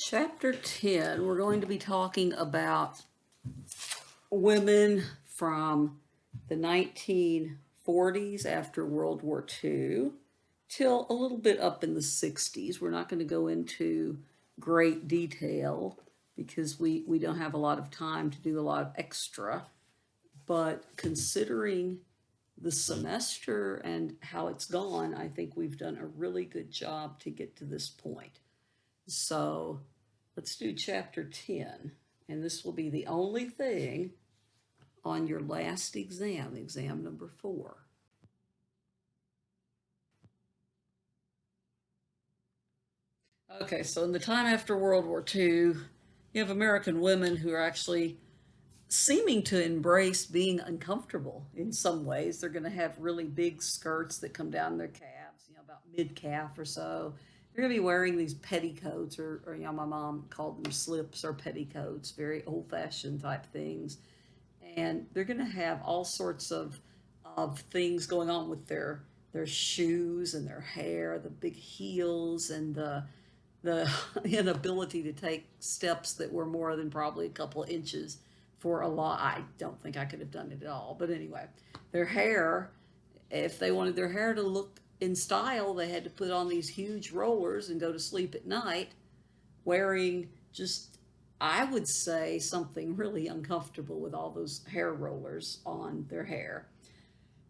Chapter 10, we're going to be talking about women from the 1940s after World War II till a little bit up in the 60s. We're not going to go into great detail because we don't have a lot of time to do a lot of extra. But considering the semester and how it's gone, I think we've done a really good job to get to this point. So let's do chapter 10, and this will be the only thing on your last exam, exam number 4. Okay, so in the time after World War II, you have American women who are actually seeming to embrace being uncomfortable in some ways. They're going to have really big skirts that come down their calves, about mid-calf or so. They're going to be wearing these petticoats, or my mom called them slips or petticoats, very old-fashioned type things. And they're going to have all sorts of things going on with their shoes and their hair, the big heels, and the inability to take steps that were more than probably a couple of inches for a lot. I don't think I could have done it at all. But anyway, their hair, if they wanted their hair to look in style, they had to put on these huge rollers and go to sleep at night wearing just, I would say, something really uncomfortable with all those hair rollers on their hair.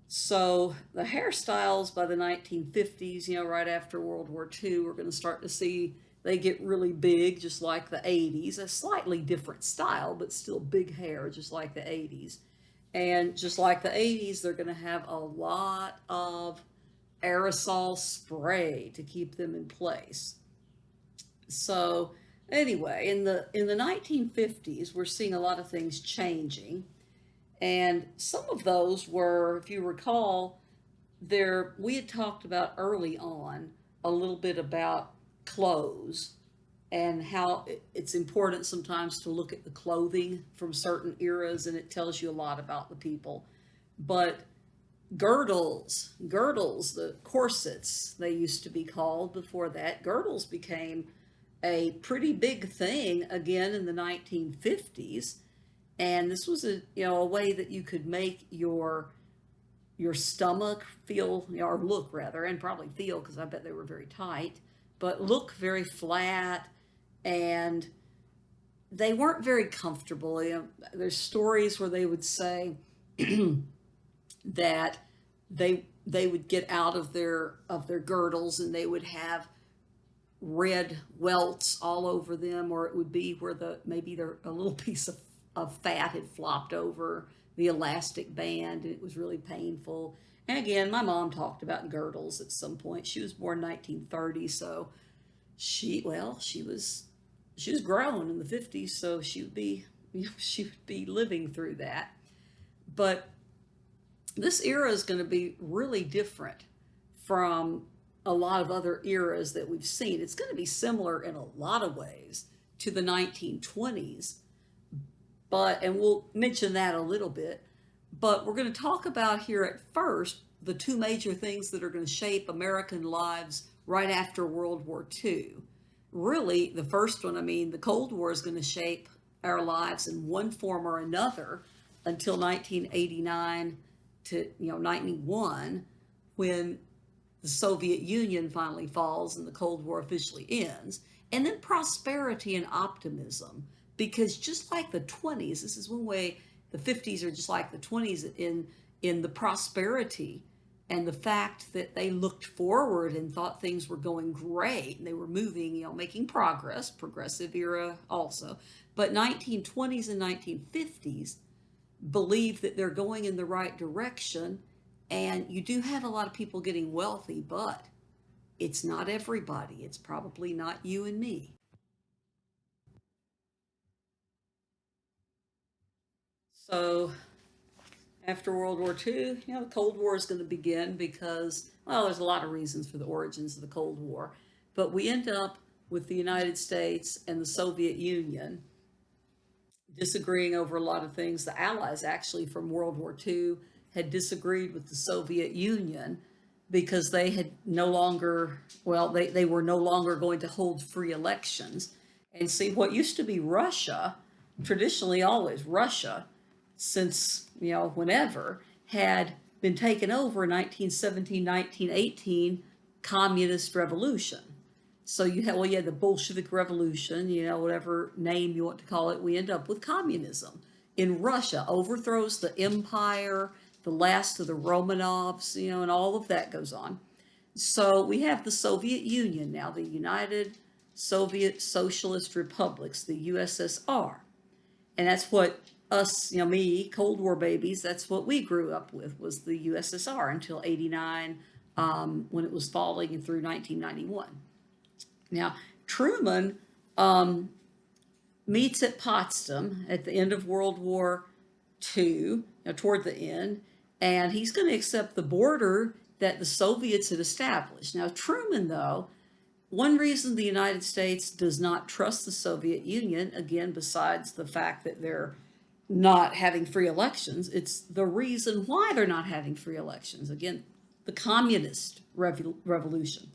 So the hairstyles by the 1950s, right after World War II, we're going to start to see they get really big, just like the 80s, a slightly different style, but still big hair, just like the 80s. And just like the 80s, they're going to have a lot of aerosol spray to keep them in place. So anyway, in the 1950s, we're seeing a lot of things changing. And some of those were, if you recall, we had talked about early on a little bit about clothes and how it's important sometimes to look at the clothing from certain eras, and it tells you a lot about the people. But girdles, the corsets, they used to be called before that, girdles became a pretty big thing again in the 1950s. And this was a way that you could make your stomach feel, or look rather, and probably feel, because I bet they were very tight, but look very flat, and they weren't very comfortable. There's stories where they would say that they would get out of their girdles and they would have red welts all over them, or it would be where maybe a little piece of fat had flopped over the elastic band, and it was really painful. And again, my mom talked about girdles at some point. She was born in 1930, so she was grown in the 50s, so she would be living through that. But this era is going to be really different from a lot of other eras that we've seen. It's going to be similar in a lot of ways to the 1920s, and we'll mention that a little bit. But we're going to talk about here at first the two major things that are going to shape American lives right after World War II. Really, the first one, the Cold War is going to shape our lives in one form or another until 1989 to 91, when the Soviet Union finally falls and the Cold War officially ends. And then prosperity and optimism, because just like the 20s, this is one way the 50s are just like the 20s in the prosperity and the fact that they looked forward and thought things were going great and they were moving, making progress, progressive era also. But 1920s and 1950s believe that they're going in the right direction, and you do have a lot of people getting wealthy, but it's not everybody. It's probably not you and me. So after World War II, the Cold War is going to begin because, well, there's a lot of reasons for the origins of the Cold War, but we end up with the United States and the Soviet Union disagreeing over a lot of things. The Allies, actually, from World War II, had disagreed with the Soviet Union because they had no longer, well, they were no longer going to hold free elections. And see, what used to be Russia, traditionally always Russia, since, whenever, had been taken over in 1917, 1918, communist revolution. So you had the Bolshevik Revolution, whatever name you want to call it, we end up with communism. In Russia, overthrows the empire, the last of the Romanovs, and all of that goes on. So we have the Soviet Union now, the United Soviet Socialist Republics, the USSR. And that's what us, me, Cold War babies, that's what we grew up with, was the USSR until 89, when it was falling through 1991. Now, Truman meets at Potsdam at the end of World War II, toward the end, and he's going to accept the border that the Soviets had established. Now, Truman, though, one reason the United States does not trust the Soviet Union, again, besides the fact that they're not having free elections, it's the reason why they're not having free elections. Again, the communist revolution.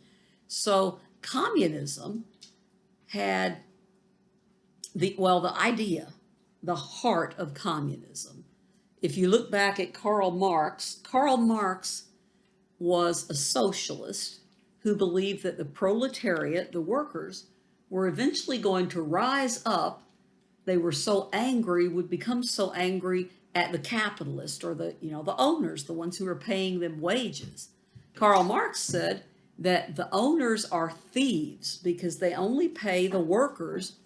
So communism had the idea, the heart of communism. If you look back at Karl Marx was a socialist who believed that the proletariat, the workers, were eventually going to rise up. They were so angry, would become so angry at the capitalist, or the owners, the ones who are paying them wages. Karl Marx said that the owners are thieves because they only pay the workers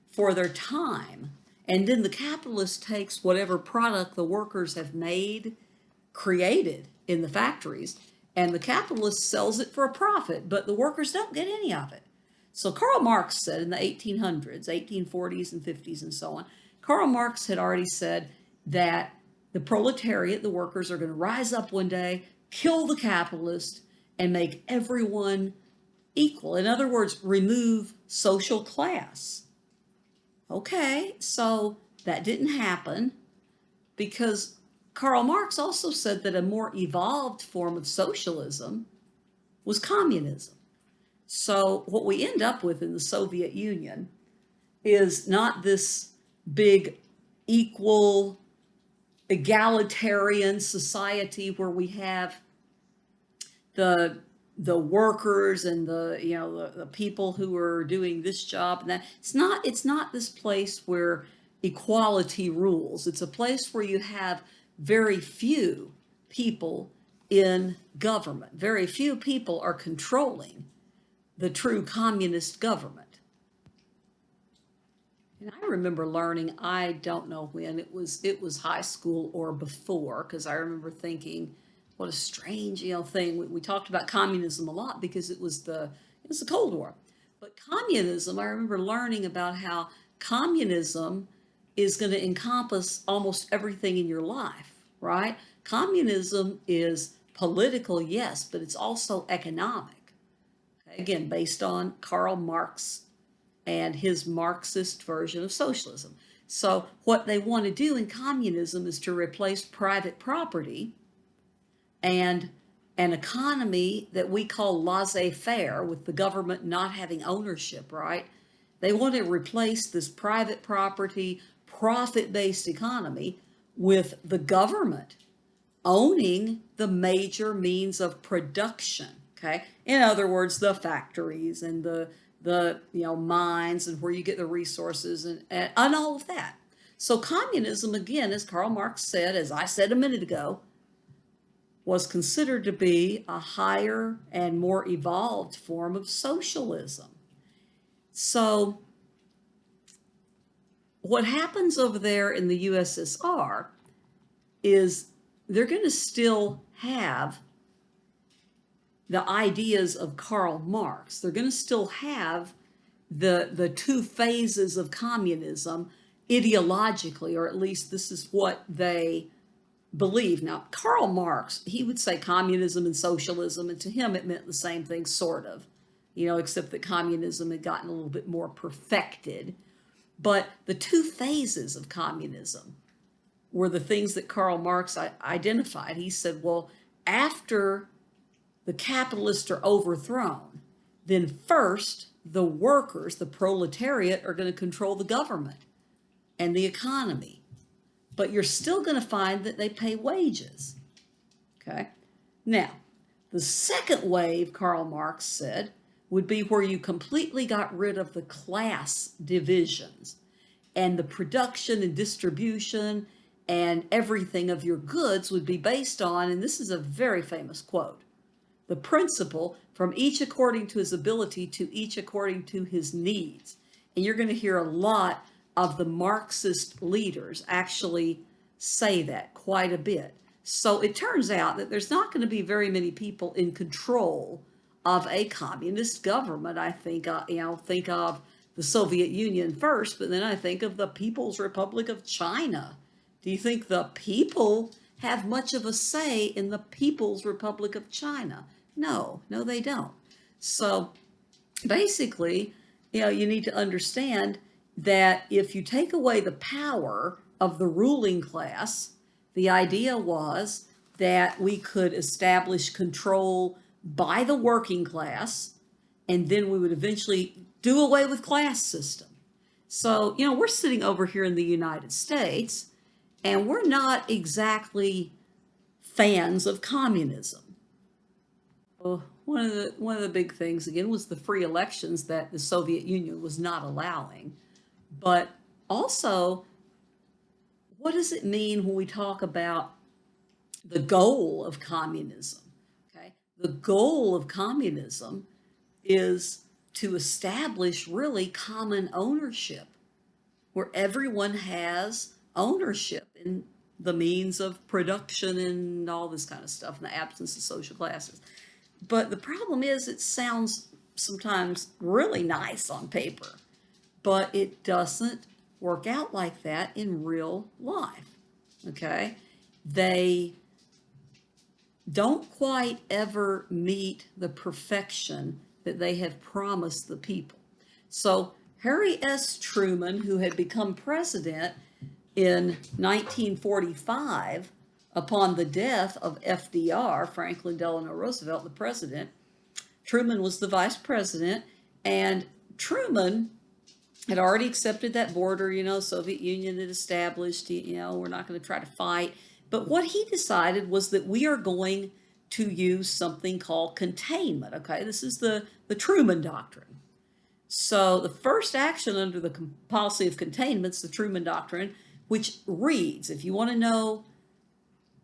for their time. And then the capitalist takes whatever product the workers have made, created in the factories, and the capitalist sells it for a profit, but the workers don't get any of it. So Karl Marx said in the 1800s, 1840s and 50s and so on, Karl Marx had already said that the proletariat, the workers, are going to rise up one day, kill the capitalist, and make everyone equal. In other words, remove social class. Okay, so that didn't happen because Karl Marx also said that a more evolved form of socialism was communism. So what we end up with in the Soviet Union is not this big, equal, egalitarian society where we have the workers and the people who are doing this job and that. It's not this place where equality rules. It's a place where you have very few people in government. Very few people are controlling the true communist government. And I remember learning, I don't know when, it was high school or before, because I remember thinking, what a strange, thing. We talked about communism a lot because it was the Cold War. But communism, I remember learning about how communism is going to encompass almost everything in your life, right? Communism is political, yes, but it's also economic. Okay? Again, based on Karl Marx and his Marxist version of socialism. So what they want to do in communism is to replace private property and an economy that we call laissez-faire, with the government not having ownership, right? They want to replace this private property, profit-based economy with the government owning the major means of production, okay? In other words, the factories and the mines and where you get the resources and all of that. So communism, again, as Karl Marx said, as I said a minute ago, was considered to be a higher and more evolved form of socialism. So what happens over there in the USSR is they're going to still have the ideas of Karl Marx. They're going to still have the two phases of communism ideologically, or at least this is what they believe. Now, Karl Marx, he would say communism and socialism, and to him it meant the same thing, sort of, except that communism had gotten a little bit more perfected. But the two phases of communism were the things that Karl Marx identified. He said, well, after the capitalists are overthrown, then first the workers, the proletariat, are going to control the government and the economy. But you're still going to find that they pay wages. Okay? Now, the second wave, Karl Marx said, would be where you completely got rid of the class divisions, and the production and distribution and everything of your goods would be based on, and this is a very famous quote, the principle from each according to his ability to each according to his needs. And you're going to hear a lot of the Marxist leaders actually say that quite a bit. So it turns out that there's not going to be very many people in control of a communist government. I think, think of the Soviet Union first, but then I think of the People's Republic of China. Do you think the people have much of a say in the People's Republic of China? No, they don't. So basically, you need to understand that if you take away the power of the ruling class, the idea was that we could establish control by the working class, and then we would eventually do away with class system. So, we're sitting over here in the United States, and we're not exactly fans of communism. One of the big things, again, was the free elections that the Soviet Union was not allowing. But also, what does it mean when we talk about the goal of communism? Okay, the goal of communism is to establish really common ownership, where everyone has ownership in the means of production and all this kind of stuff, in the absence of social classes. But the problem is, it sounds sometimes really nice on paper, but it doesn't work out like that in real life. Okay? They don't quite ever meet the perfection that they have promised the people. So Harry S. Truman, who had become president in 1945 upon the death of FDR, Franklin Delano Roosevelt, the president, Truman was the vice president, and Truman had already accepted that border, Soviet Union had established, we're not going to try to fight. But what he decided was that we are going to use something called containment. Okay, this is the Truman Doctrine. So the first action under the policy of containment is the Truman Doctrine, which reads, if you want to know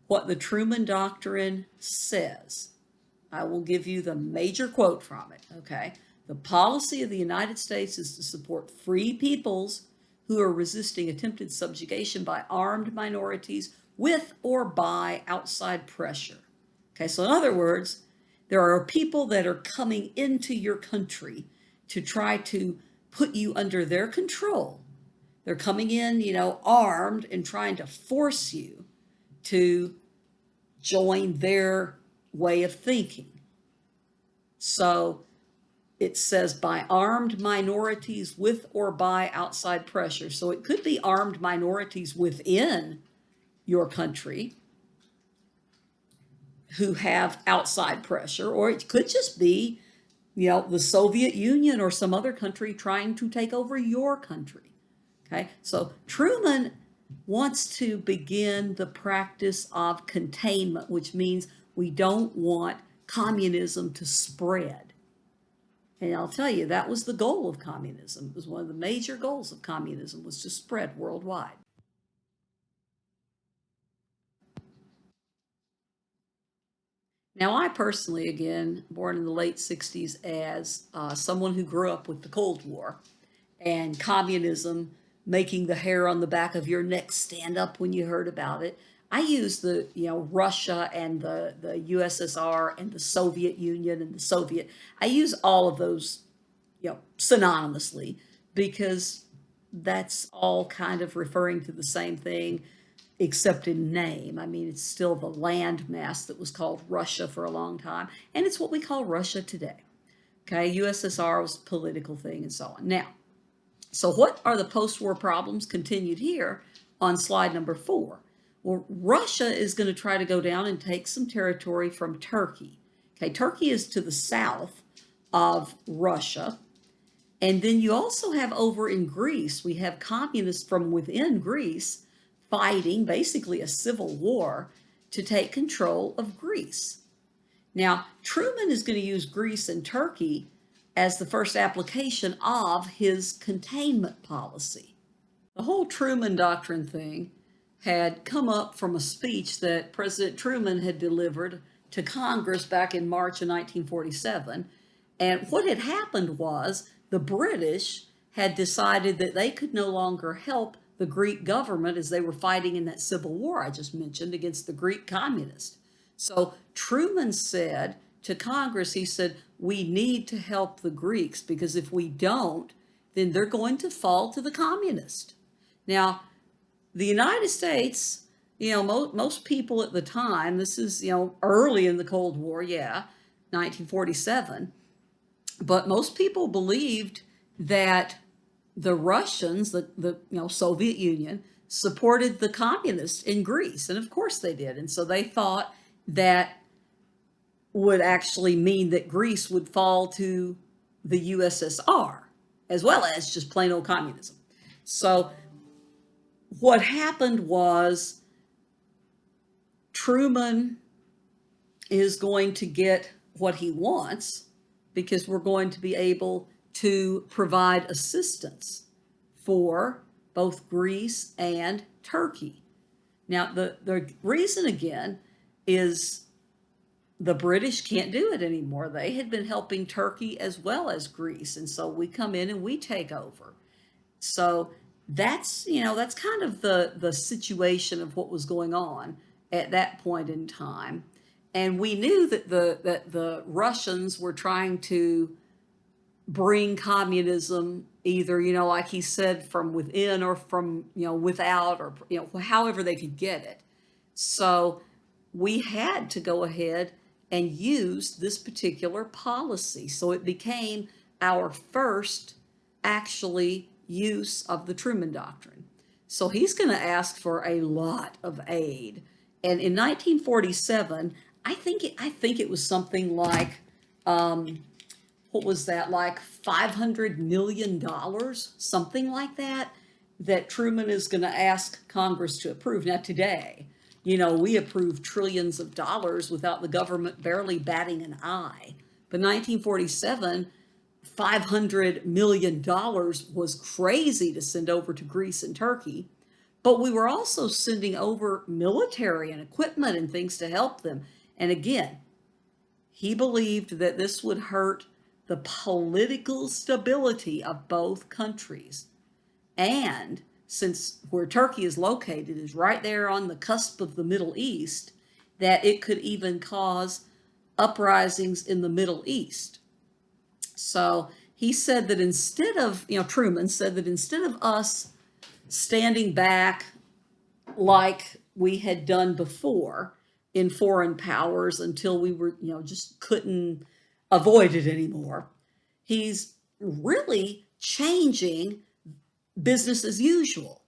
what the Truman Doctrine says, I will give you the major quote from it. Okay, the policy of the United States is to support free peoples who are resisting attempted subjugation by armed minorities with or by outside pressure. Okay, so in other words, there are people that are coming into your country to try to put you under their control. They're coming in, armed and trying to force you to join their way of thinking. So it says by armed minorities with or by outside pressure. So it could be armed minorities within your country who have outside pressure, or it could just be, the Soviet Union or some other country trying to take over your country. Okay, so Truman wants to begin the practice of containment, which means we don't want communism to spread. And I'll tell you, that was the goal of communism. It was one of the major goals of communism, was to spread worldwide. Now, I personally, again, born in the late 60s as someone who grew up with the Cold War and communism making the hair on the back of your neck stand up when you heard about it. I use the, Russia and the USSR and the Soviet Union and the Soviet. I use all of those, synonymously, because that's all kind of referring to the same thing, except in name. I mean, it's still the landmass that was called Russia for a long time, and it's what we call Russia today. Okay, USSR was a political thing and so on. Now, so what are the post-war problems continued here on slide number 4? Well, Russia is going to try to go down and take some territory from Turkey. Okay, Turkey is to the south of Russia, And then you also have over in Greece, we have communists from within Greece fighting basically a civil war to take control of Greece. Now, Truman is going to use Greece and Turkey as the first application of his containment policy. The whole Truman Doctrine thing had come up from a speech that President Truman had delivered to Congress back in March of 1947. And what had happened was the British had decided that they could no longer help the Greek government as they were fighting in that civil war I just mentioned against the Greek communists. So Truman said to Congress, he said, we need to help the Greeks because if we don't, then they're going to fall to the communists. Now, the United States, most people at the time, this is, early in the Cold War, 1947, but most people believed that the Russians, the Soviet Union, supported the communists in Greece. And of course they did. And so they thought that would actually mean that Greece would fall to the USSR, as well as just plain old communism. So what happened was Truman is going to get what he wants because we're going to be able to provide assistance for both Greece and Turkey. Now, the reason again is the British can't do it anymore. They had been helping Turkey as well as Greece. And so we come in and we take over. So that's kind of the situation of what was going on at that point in time. And we knew that the Russians were trying to bring communism either, like he said, from within or from, without, or, however they could get it. So we had to go ahead and use this particular policy. So it became our first actually use of the Truman Doctrine. So he's going to ask for a lot of aid. And in 1947, I think it was something like, what was that, like $500 million, something like that, that Truman is going to ask Congress to approve. Now today, we approve trillions of dollars without the government barely batting an eye. But 1947, $500 million was crazy to send over to Greece and Turkey. But we were also sending over military and equipment and things to help them. And again, he believed that this would hurt the political stability of both countries. And since where Turkey is located is right there on the cusp of the Middle East, that it could even cause uprisings in the Middle East. So he said that instead of, Truman said that instead of us standing back like we had done before in foreign powers until we were, just couldn't avoid it anymore, he's really changing business as usual.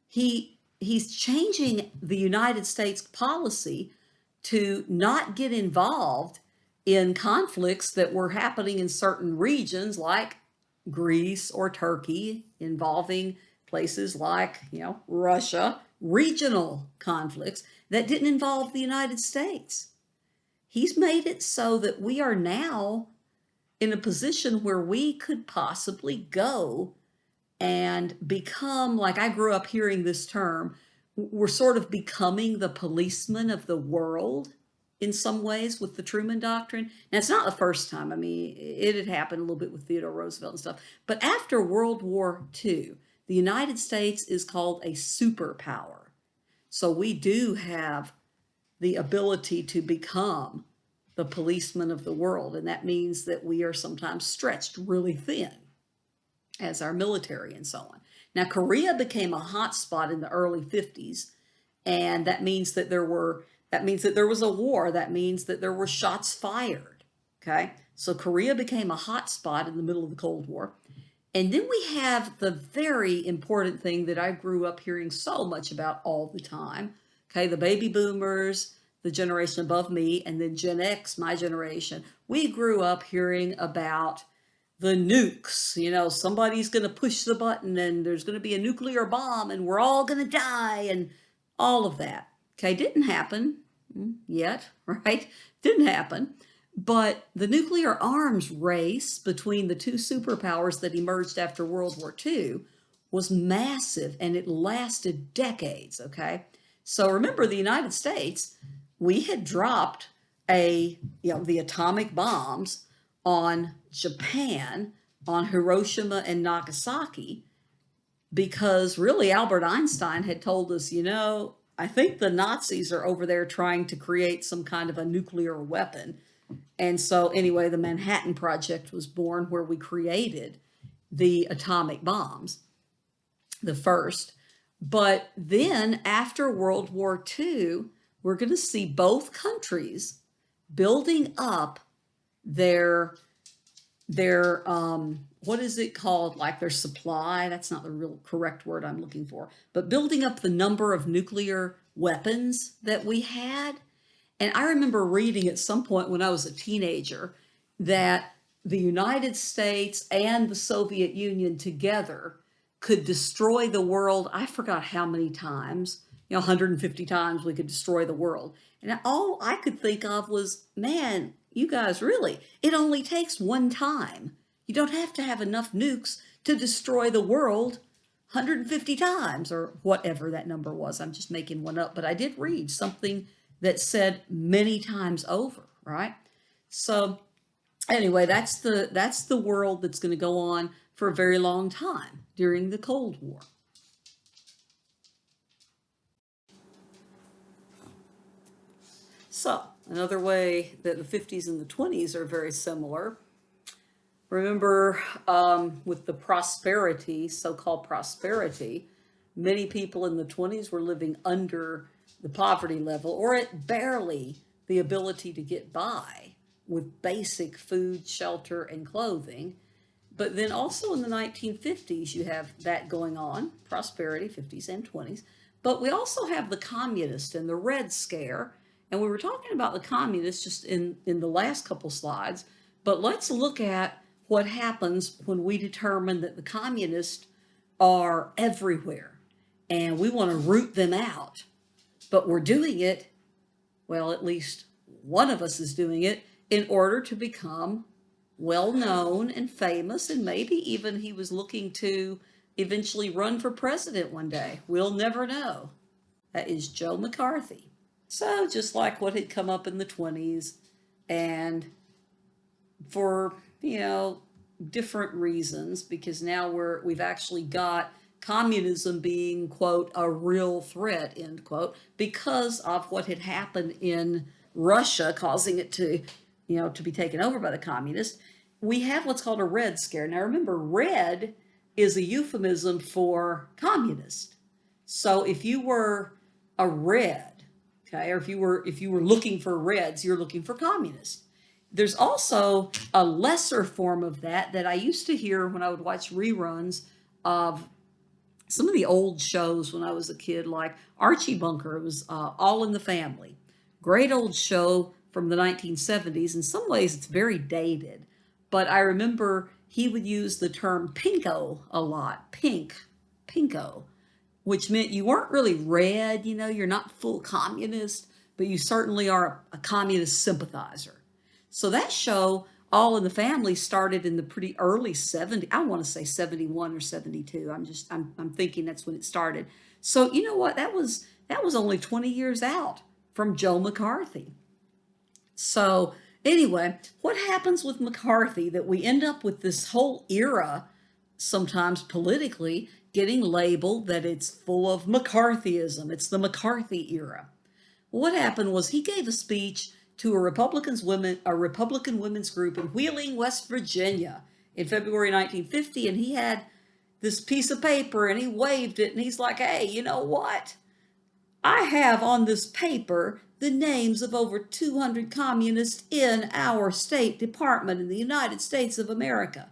He's changing the United States policy to not get involved in conflicts that were happening in certain regions like Greece or Turkey, involving places like, Russia, regional conflicts that didn't involve the United States. He's made it so that we are now in a position where we could possibly go and become, like I grew up hearing this term, we're sort of becoming the policeman of the world in some ways with the Truman Doctrine. Now, it's not the first time. I mean, it had happened a little bit with Theodore Roosevelt and stuff. But after World War II, the United States is called a superpower. So we do have the ability to become the policeman of the world. And that means that we are sometimes stretched really thin as our military and so on. Now, Korea became a hot spot in the early 50s. And that means that there was a war. That means that there were shots fired. Okay. So Korea became a hot spot in the middle of the Cold War. And then we have the very important thing that I grew up hearing so much about all the time. Okay. The baby boomers, the generation above me, and then Gen X, my generation. We grew up hearing about the nukes. Somebody's going to push the button and there's going to be a nuclear bomb and we're all going to die and all of that. Okay, didn't happen yet, right? Didn't happen. But the nuclear arms race between the two superpowers that emerged after World War II was massive and it lasted decades, okay? So remember, the United States, we had dropped the atomic bombs on Japan, on Hiroshima and Nagasaki, because really Albert Einstein had told us, I think the Nazis are over there trying to create some kind of a nuclear weapon. And so anyway, the Manhattan Project was born, where we created the atomic bombs, the first. But then after World War II, we're going to see both countries building up their what is it called, like their supply. That's not the real correct word I'm looking for, but building up the number of nuclear weapons that we had. And I remember reading at some point when I was a teenager that the United States and the Soviet Union together could destroy the world. I forgot how many times, 150 times we could destroy the world. And all I could think of was, man, you guys, really, it only takes one time. You don't have to have enough nukes to destroy the world 150 times, or whatever that number was. I'm just making one up, but I did read something that said many times over, right? So anyway, that's the world that's going to go on for a very long time during the Cold War. So another way that the 50s and the 20s are very similar. Remember, with the prosperity, so-called prosperity, many people in the 20s were living under the poverty level, or at barely the ability to get by with basic food, shelter, and clothing. But then also in the 1950s, you have that going on, prosperity, 50s and 20s. But we also have the communists and the Red Scare. And we were talking about the communists just in the last couple slides. But let's look at what happens when we determine that the communists are everywhere and we want to root them out. But we're doing it, well, at least one of us is doing it, in order to become well-known and famous, and maybe even he was looking to eventually run for president one day. We'll never know. That is Joe McCarthy. So just like what had come up in the 20s, and for, different reasons, because now we've actually got communism being, quote, a real threat, end quote, because of what had happened in Russia, causing it to, to be taken over by the communists. We have what's called a Red Scare. Now remember, red is a euphemism for communist. So if you were a red, okay, or if you were looking for reds, you're looking for communists. There's also a lesser form of that I used to hear when I would watch reruns of some of the old shows when I was a kid, like Archie Bunker. It was All in the Family. Great old show from the 1970s. In some ways, it's very dated. But I remember he would use the term pinko a lot. Pinko, which meant you weren't really red, you're not full communist, but you certainly are a communist sympathizer. So that show, All in the Family, started in the pretty early 70s. I want to say 71 or 72. I'm thinking that's when it started. So you know what? That was only 20 years out from Joe McCarthy. So anyway, what happens with McCarthy that we end up with this whole era, sometimes politically, getting labeled that it's full of McCarthyism. It's the McCarthy era. What happened was he gave a speech to a Republican women's group in Wheeling, West Virginia in February 1950. And he had this piece of paper and he waved it and he's like, hey, you know what? I have on this paper the names of over 200 communists in our State Department in the United States of America.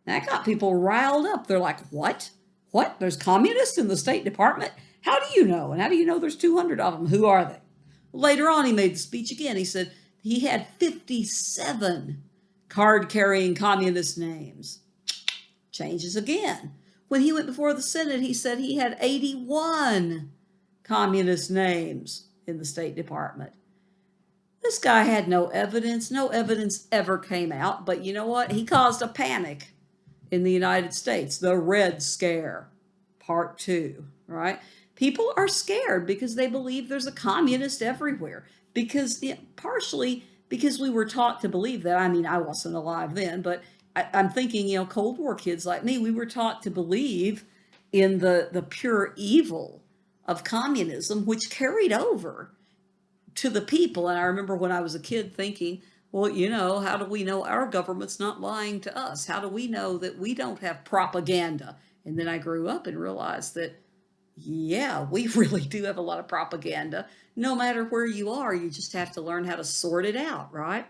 That got people riled up. They're like, what? What? There's communists in the State Department? How do you know? And how do you know there's 200 of them? Who are they? Later on, he made the speech again. He said he had 57 card-carrying communist names. Changes again. When he went before the Senate, he said he had 81 communist names in the State Department. This guy had no evidence. No evidence ever came out. But you know what? He caused a panic in the United States. The Red Scare, Part 2, right? People are scared because they believe there's a communist everywhere. Partially because we were taught to believe that. I mean, I wasn't alive then, but I'm thinking, Cold War kids like me, we were taught to believe in the pure evil of communism, which carried over to the people. And I remember when I was a kid thinking, well, how do we know our government's not lying to us? How do we know that we don't have propaganda? And then I grew up and realized that, yeah, we really do have a lot of propaganda. No matter where you are, you just have to learn how to sort it out, right?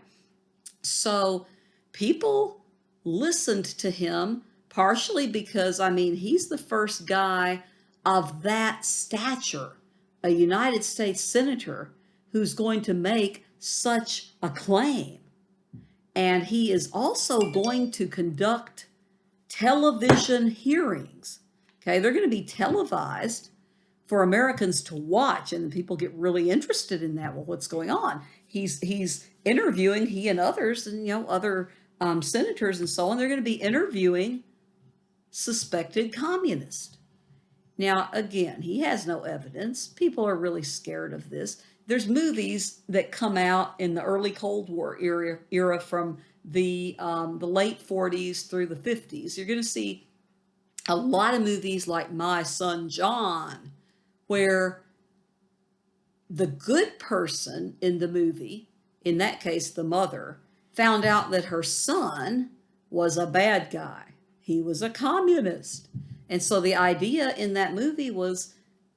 So people listened to him partially because, he's the first guy of that stature, a United States senator, who's going to make such a claim. And he is also going to conduct television hearings. Okay, they're going to be televised for Americans to watch, and people get really interested in that. Well, what's going on? He's interviewing, he and others, and other senators and so on. They're going to be interviewing suspected communists. Now, again, he has no evidence. People are really scared of this. There's movies that come out in the early Cold War era from the late 40s through the 50s. You're going to see a lot of movies like My Son John, where the good person in the movie, in that case the mother, found out that her son was a bad guy. He was a communist. And so the idea in that movie was,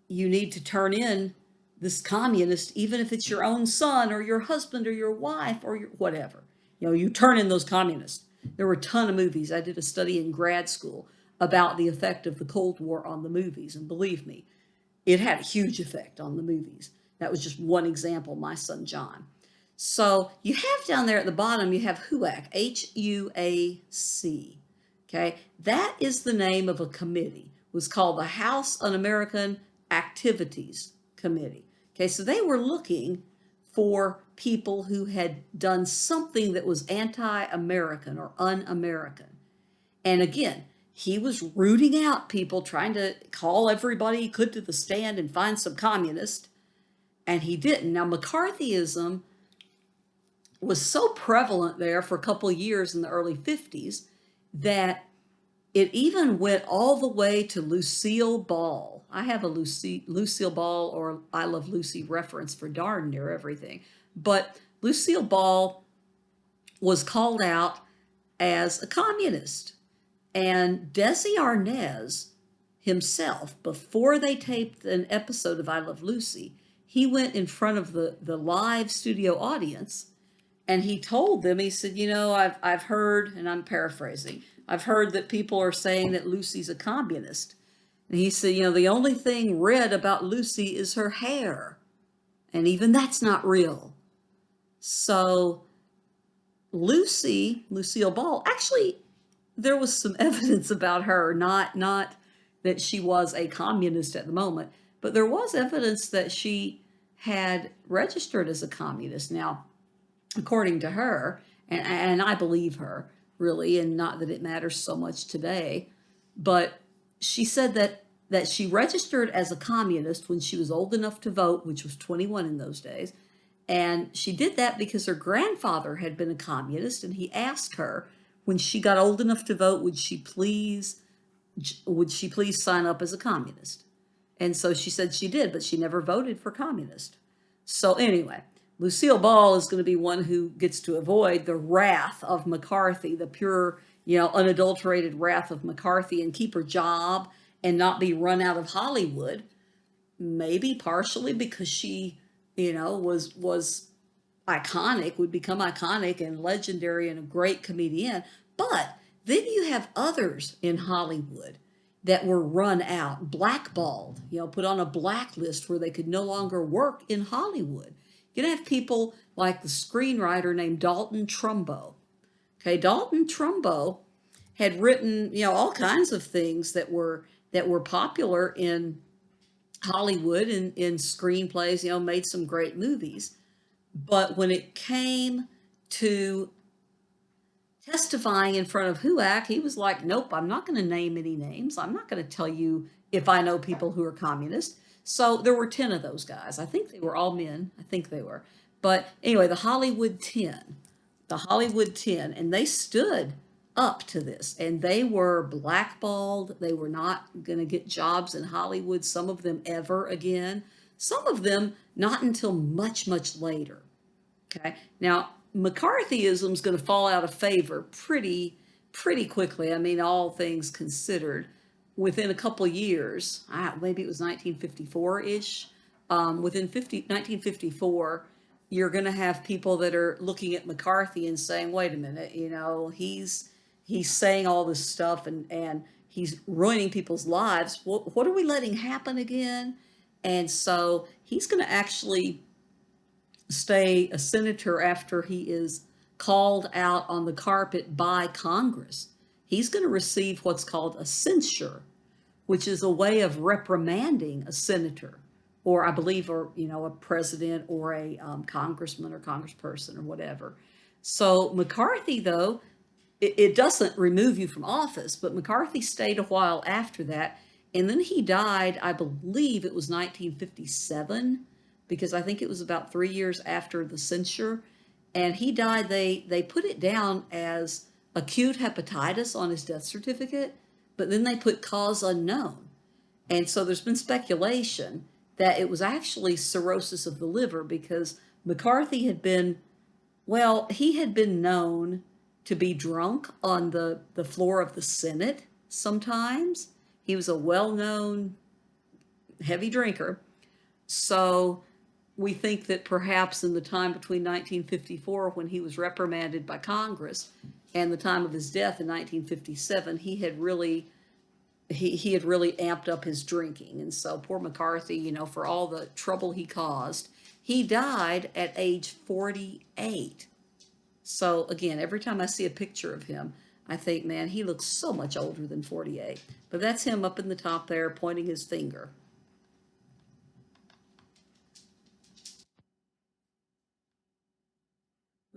you need to turn in this communist, even if it's your own son or your husband or your wife or your whatever. You turn in those communists. There were a ton of movies. I did a study in grad school about the effect of the Cold War on the movies. And believe me, it had a huge effect on the movies. That was just one example, My Son John. So you have down there at the bottom, you have HUAC, H-U-A-C. Okay, that is the name of a committee. It was called the House Un-American Activities Committee. Okay, so they were looking for people who had done something that was anti-American or un-American. And again, he was rooting out people, trying to call everybody he could to the stand and find some communist, and he didn't. Now, McCarthyism was so prevalent there for a couple of years in the early 50s that it even went all the way to Lucille Ball. I have a Lucille Ball or I Love Lucy reference for darn near everything. But Lucille Ball was called out as a communist. And Desi Arnaz himself, before they taped an episode of I Love Lucy, he went in front of the live studio audience and he told them, he said, I've heard, and I'm paraphrasing, I've heard that people are saying that Lucy's a communist. And he said, the only thing red about Lucy is her hair. And even that's not real. So Lucille Ball, actually, there was some evidence about her, not that she was a communist at the moment, but there was evidence that she had registered as a communist. Now, according to her, and I believe her, really, and not that it matters so much today, but she said that she registered as a communist when she was old enough to vote, which was 21 in those days, and she did that because her grandfather had been a communist, and he asked her, when she got old enough to vote, would she please sign up as a communist? And so she said she did, but she never voted for communist. So anyway, Lucille Ball is going to be one who gets to avoid the wrath of McCarthy, the pure, unadulterated wrath of McCarthy, and keep her job and not be run out of Hollywood. Maybe partially because she, was iconic, would become iconic and legendary and a great comedian. But then you have others in Hollywood that were run out, blackballed, put on a blacklist where they could no longer work in Hollywood. You're going to have people like the screenwriter named Dalton Trumbo, Okay, Dalton Trumbo had written, all kinds of things that were popular in Hollywood and in screenplays, made some great movies. But when it came to testifying in front of HUAC, he was like, nope, I'm not going to name any names. I'm not going to tell you if I know people who are communist. So there were 10 of those guys. I think they were all men. I think they were. But anyway, the Hollywood 10, and they stood up to this and they were blackballed. They were not going to get jobs in Hollywood, some of them ever again, some of them not until much, much later. Okay. Now, McCarthyism is going to fall out of favor pretty quickly. I mean, all things considered, within a couple of years, maybe it was 1954-ish. Within 1954, you're going to have people that are looking at McCarthy and saying, "Wait a minute, he's saying all this stuff and he's ruining people's lives. What are we letting happen again?" And so he's going to actually stay a senator after he is called out on the carpet by Congress. He's going to receive what's called a censure, which is a way of reprimanding a senator, or I believe, or a president or a congressman or congressperson or whatever. So McCarthy, though, it doesn't remove you from office, but McCarthy stayed a while after that, and then he died. I believe it was 1957, because I think it was about 3 years after the censure, and he died. They put it down as acute hepatitis on his death certificate, but then they put cause unknown. And so there's been speculation that it was actually cirrhosis of the liver, because McCarthy had been, well, he had been known to be drunk on the floor of the Senate sometimes. He was a well-known heavy drinker. So we think that perhaps in the time between 1954, when he was reprimanded by Congress, and the time of his death in 1957, he had really amped up his drinking. And so poor McCarthy, for all the trouble he caused, he died at age 48. So again, every time I see a picture of him, I think, man, he looks so much older than 48. But that's him up in the top there pointing his finger.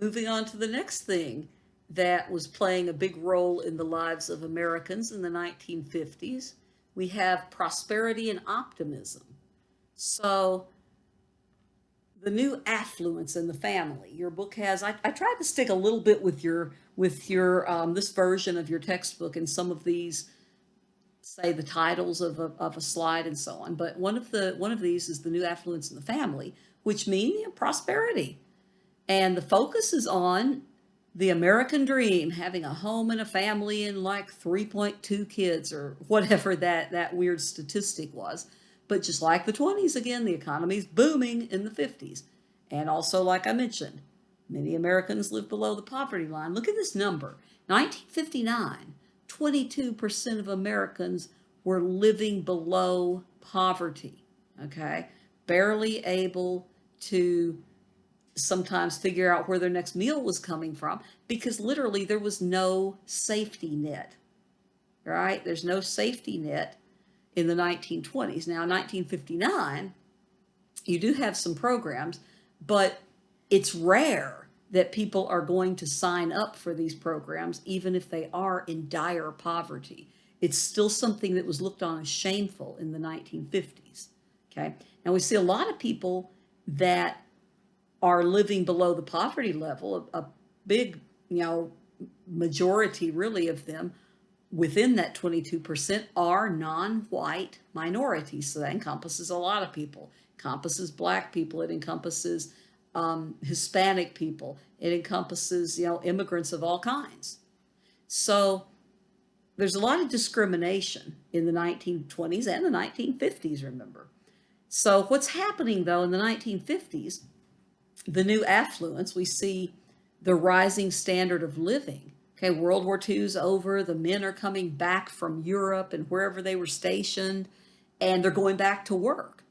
Moving on to the next thing that was playing a big role in the lives of Americans in the 1950s, we have prosperity and optimism. So the new affluence in the family. Your book has, I tried to stick a little bit with your this version of your textbook, and some of these say the titles of a slide and so on. But one of these is the new affluence in the family, which means prosperity. And the focus is on the American dream, having a home and a family and like 3.2 kids or whatever that weird statistic was. But just like the 20s, again, the economy's booming in the 50s. And also, like I mentioned, many Americans live below the poverty line. Look at this number. 1959, 22% of Americans were living below poverty, okay? Barely able to sometimes figure out where their next meal was coming from, because literally there was no safety net, right? There's no safety net in the 1920s. Now, 1959, you do have some programs, but it's rare that people are going to sign up for these programs, even if they are in dire poverty. It's still something that was looked on as shameful in the 1950s. Okay. Now we see a lot of people that are living below the poverty level. A big, majority really of them within that 22% are non-white minorities. So that encompasses a lot of people. It encompasses Black people. It encompasses Hispanic people. It encompasses, immigrants of all kinds. So there's a lot of discrimination in the 1920s and the 1950s, remember. So what's happening, though, in the 1950s, the new affluence, we see the rising standard of living. Okay, World War II is over. The men are coming back from Europe and wherever they were stationed, and they're going back to work.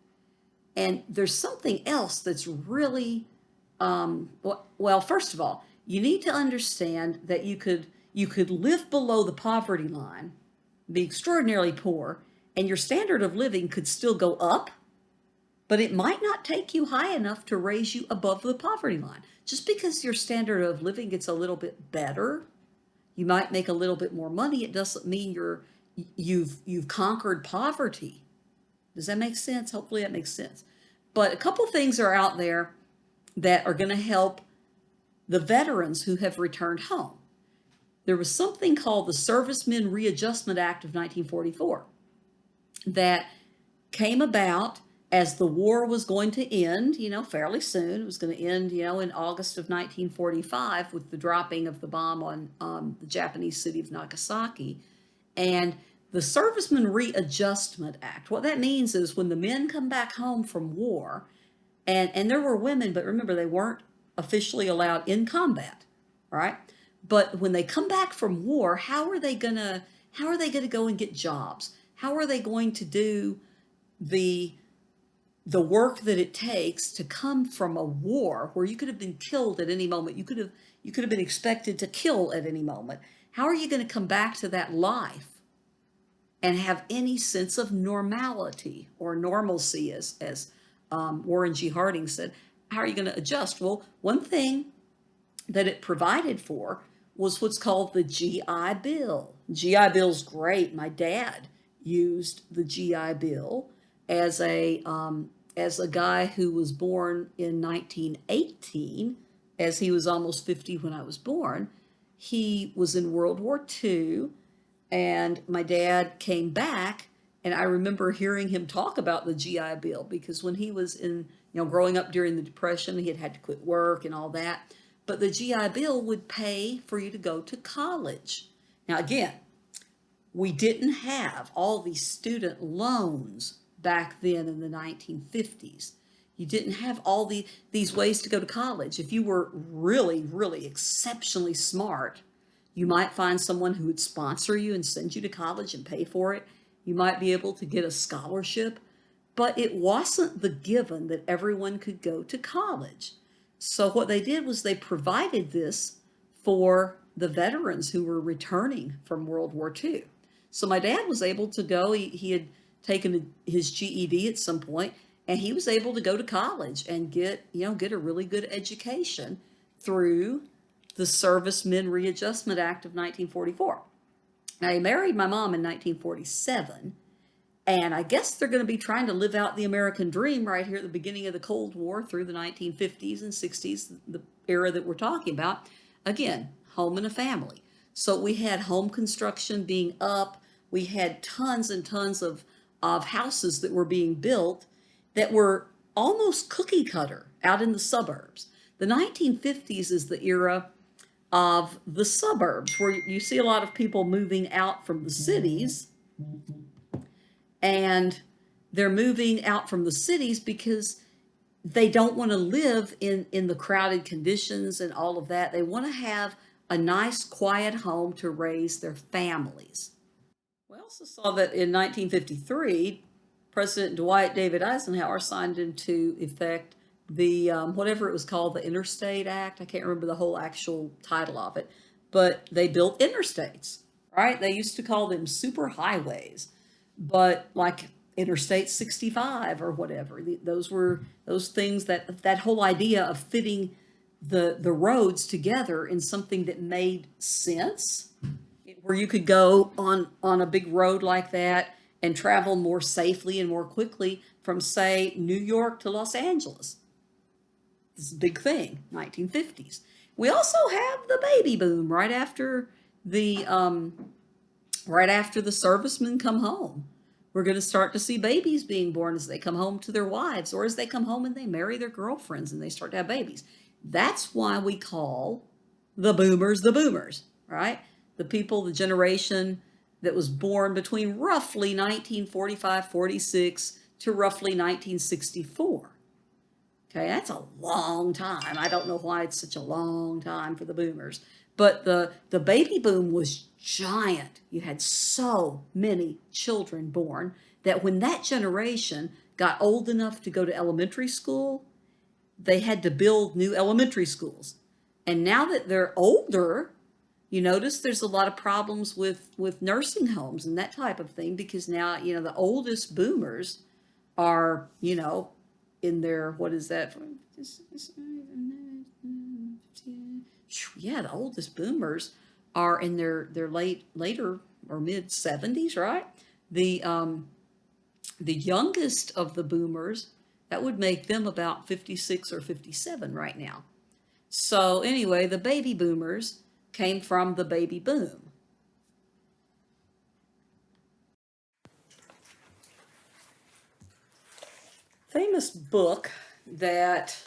And there's something else that's really, well, first of all, you need to understand that you could live below the poverty line, be extraordinarily poor, and your standard of living could still go up, but it might not take you high enough to raise you above the poverty line. Just because your standard of living gets a little bit better, you might make a little bit more money, it doesn't mean you've conquered poverty. Does that make sense? Hopefully that makes sense. But a couple things are out there that are going to help the veterans who have returned home. There was something called the Servicemen Readjustment Act of 1944 that came about as the war was going to end, fairly soon. It was going to end, in August of 1945 with the dropping of the bomb on the Japanese city of Nagasaki. And the Servicemen Readjustment Act, what that means is when the men come back home from war, and there were women, but remember, they weren't officially allowed in combat, right? But when they come back from war, how are they gonna go and get jobs? How are they going to do the work that it takes to come from a war where you could have been killed at any moment? You could have been expected to kill at any moment. How are you going to come back to that life and have any sense of normality or normalcy, as Warren G. Harding said? How are you going to adjust? Well, one thing that it provided for was what's called the GI Bill. GI Bill's great. My dad used the GI Bill as a guy who was born in 1918, as he was almost 50 when I was born. He was in World War II, and my dad came back, and I remember hearing him talk about the GI Bill because when he was growing up during the Depression, he had to quit work and all that. But the GI Bill would pay for you to go to college. Now, again, we didn't have all these student loans back then in the 1950s. You didn't have all these ways to go to college. If you were really, really exceptionally smart, you might find someone who would sponsor you and send you to college and pay for it. You might be able to get a scholarship, but it wasn't the given that everyone could go to college. So what they did was they provided this for the veterans who were returning from World War II. So my dad was able to go. He had taken his GED at some point, and he was able to go to college and get a really good education through the Servicemen Readjustment Act of 1944. Now, he married my mom in 1947, and I guess they're going to be trying to live out the American dream right here at the beginning of the Cold War through the 1950s and 60s, the era that we're talking about. Again, home and a family. So we had home construction being up. We had tons and tons of houses that were being built that were almost cookie cutter out in the suburbs. The 1950s is the era of the suburbs, where you see a lot of people moving out from the cities, and they're moving out from the cities because they don't want to live in the crowded conditions and all of that. They want to have a nice, quiet home to raise their families. We also saw that in 1953, President Dwight David Eisenhower signed into effect the whatever it was called, the Interstate Act. I can't remember the whole actual title of it, but they built interstates, right? They used to call them super highways, but like Interstate 65 or whatever. Those were those things, that whole idea of fitting the roads together in something that made sense, where you could go on a big road like that and travel more safely and more quickly from, say, New York to Los Angeles. This is a big thing, 1950s. We also have the baby boom right after the servicemen come home. We're going to start to see babies being born as they come home to their wives, or as they come home and they marry their girlfriends and they start to have babies. That's why we call the boomers, right? The people, the generation that was born between roughly 1945-46 to roughly 1964. Okay, that's a long time. I don't know why it's such a long time for the boomers. But the baby boom was giant. You had so many children born that when that generation got old enough to go to elementary school, they had to build new elementary schools. And now that they're older, you notice there's a lot of problems with nursing homes and that type of thing, because now, the oldest boomers are, in their, what is that? Yeah, the oldest boomers are in their later or mid 70s, right? The youngest of the boomers, that would make them about 56 or 57 right now. So anyway, the baby boomers came from the baby boom. Famous book that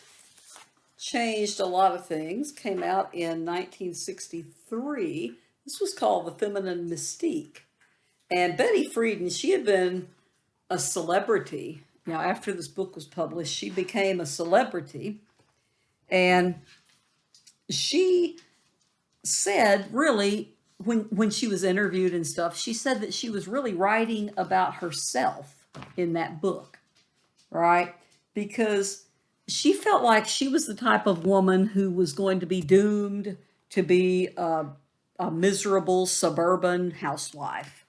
changed a lot of things came out in 1963. This was called The Feminine Mystique. And Betty Friedan, she had been a celebrity. After this book was published, she became a celebrity. And she said, really, when she was interviewed and stuff, she said that she was really writing about herself in that book, right? Because she felt like she was the type of woman who was going to be doomed to be a miserable suburban housewife.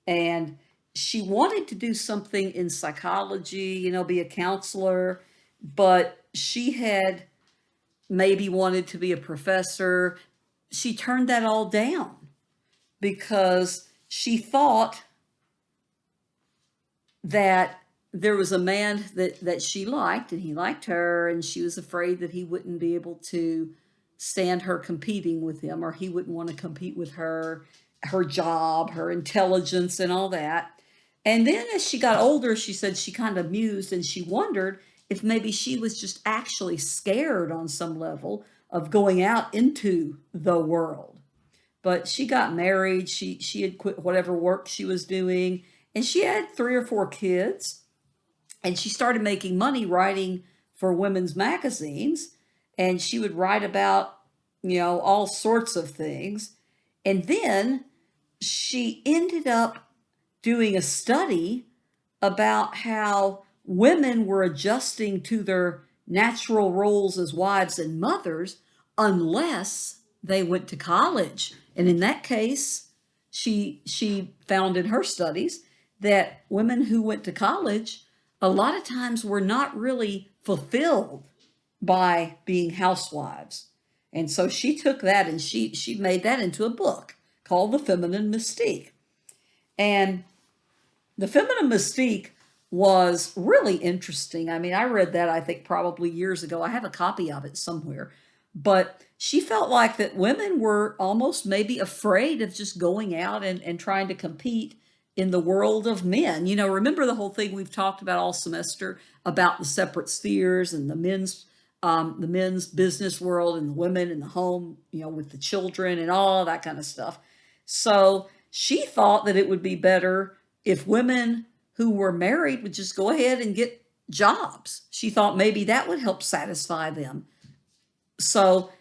And she wanted to do something in psychology, be a counselor, but she had maybe wanted to be a professor. She turned that all down because she thought that there was a man that she liked, and he liked her, and she was afraid that he wouldn't be able to stand her competing with him, or he wouldn't want to compete with her job, her intelligence, and all that. And then as she got older, she said she kind of mused and she wondered if maybe she was just actually scared on some level of going out into the world. But she got married. She had quit whatever work she was doing, and she had 3 or 4 kids. And she started making money writing for women's magazines, and she would write about, all sorts of things. And then she ended up doing a study about how women were adjusting to their natural roles as wives and mothers unless they went to college. And in that case, she found in her studies that women who went to college a lot of times were not really fulfilled by being housewives. And so she took that and she made that into a book called The Feminine Mystique. And The Feminine Mystique was really interesting. I mean, I read that, I think, probably years ago. I have a copy of it somewhere. But she felt like that women were almost maybe afraid of just going out and trying to compete in the world of men. Remember the whole thing we've talked about all semester about the separate spheres and the men's business world and the women in the home, with the children and all that kind of stuff. So she thought that it would be better if women who were married would just go ahead and get jobs. She thought maybe that would help satisfy them. So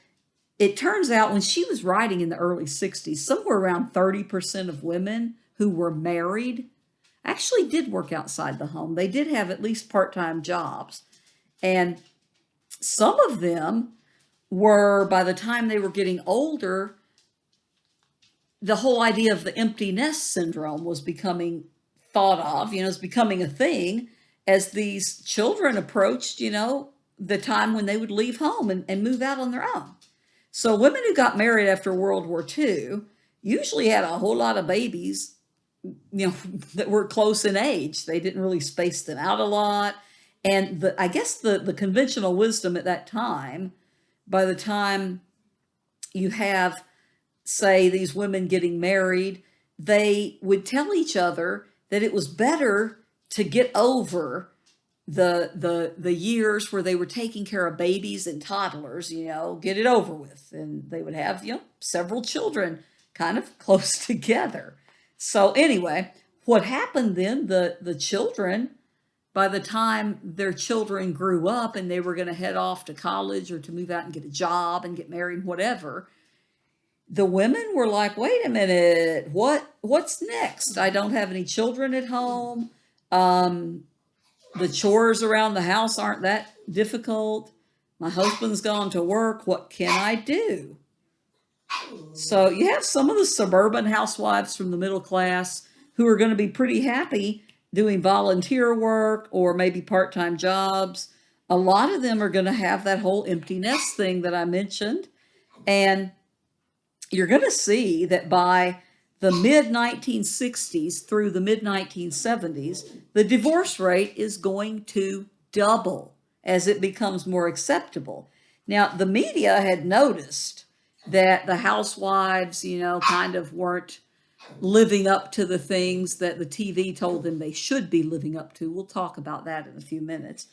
it turns out when she was writing in the early 60s, somewhere around 30% of women who were married actually did work outside the home. They did have at least part-time jobs. And some of them were, by the time they were getting older, the whole idea of the empty nest syndrome was becoming thought of, it's becoming a thing as these children approached, the time when they would leave home and move out on their own. So women who got married after World War II usually had a whole lot of babies, that were close in age. They didn't really space them out a lot. And I guess the conventional wisdom at that time, by the time you have, say, these women getting married, they would tell each other that it was better to get over the years where they were taking care of babies and toddlers, get it over with. And they would have, several children kind of close together. So anyway, what happened then, the children, by the time their children grew up and they were going to head off to college or to move out and get a job and get married, whatever, the women were like, wait a minute, what's next? I don't have any children at home. The chores around the house aren't that difficult. My husband's gone to work. What can I do? So you have some of the suburban housewives from the middle class who are going to be pretty happy doing volunteer work or maybe part-time jobs. A lot of them are going to have that whole empty nest thing that I mentioned. And you're going to see that by the mid 1960s through the mid 1970s, the divorce rate is going to double as it becomes more acceptable. Now, the media had noticed that the housewives, kind of weren't living up to the things that the TV told them they should be living up to. We'll talk about that in a few minutes.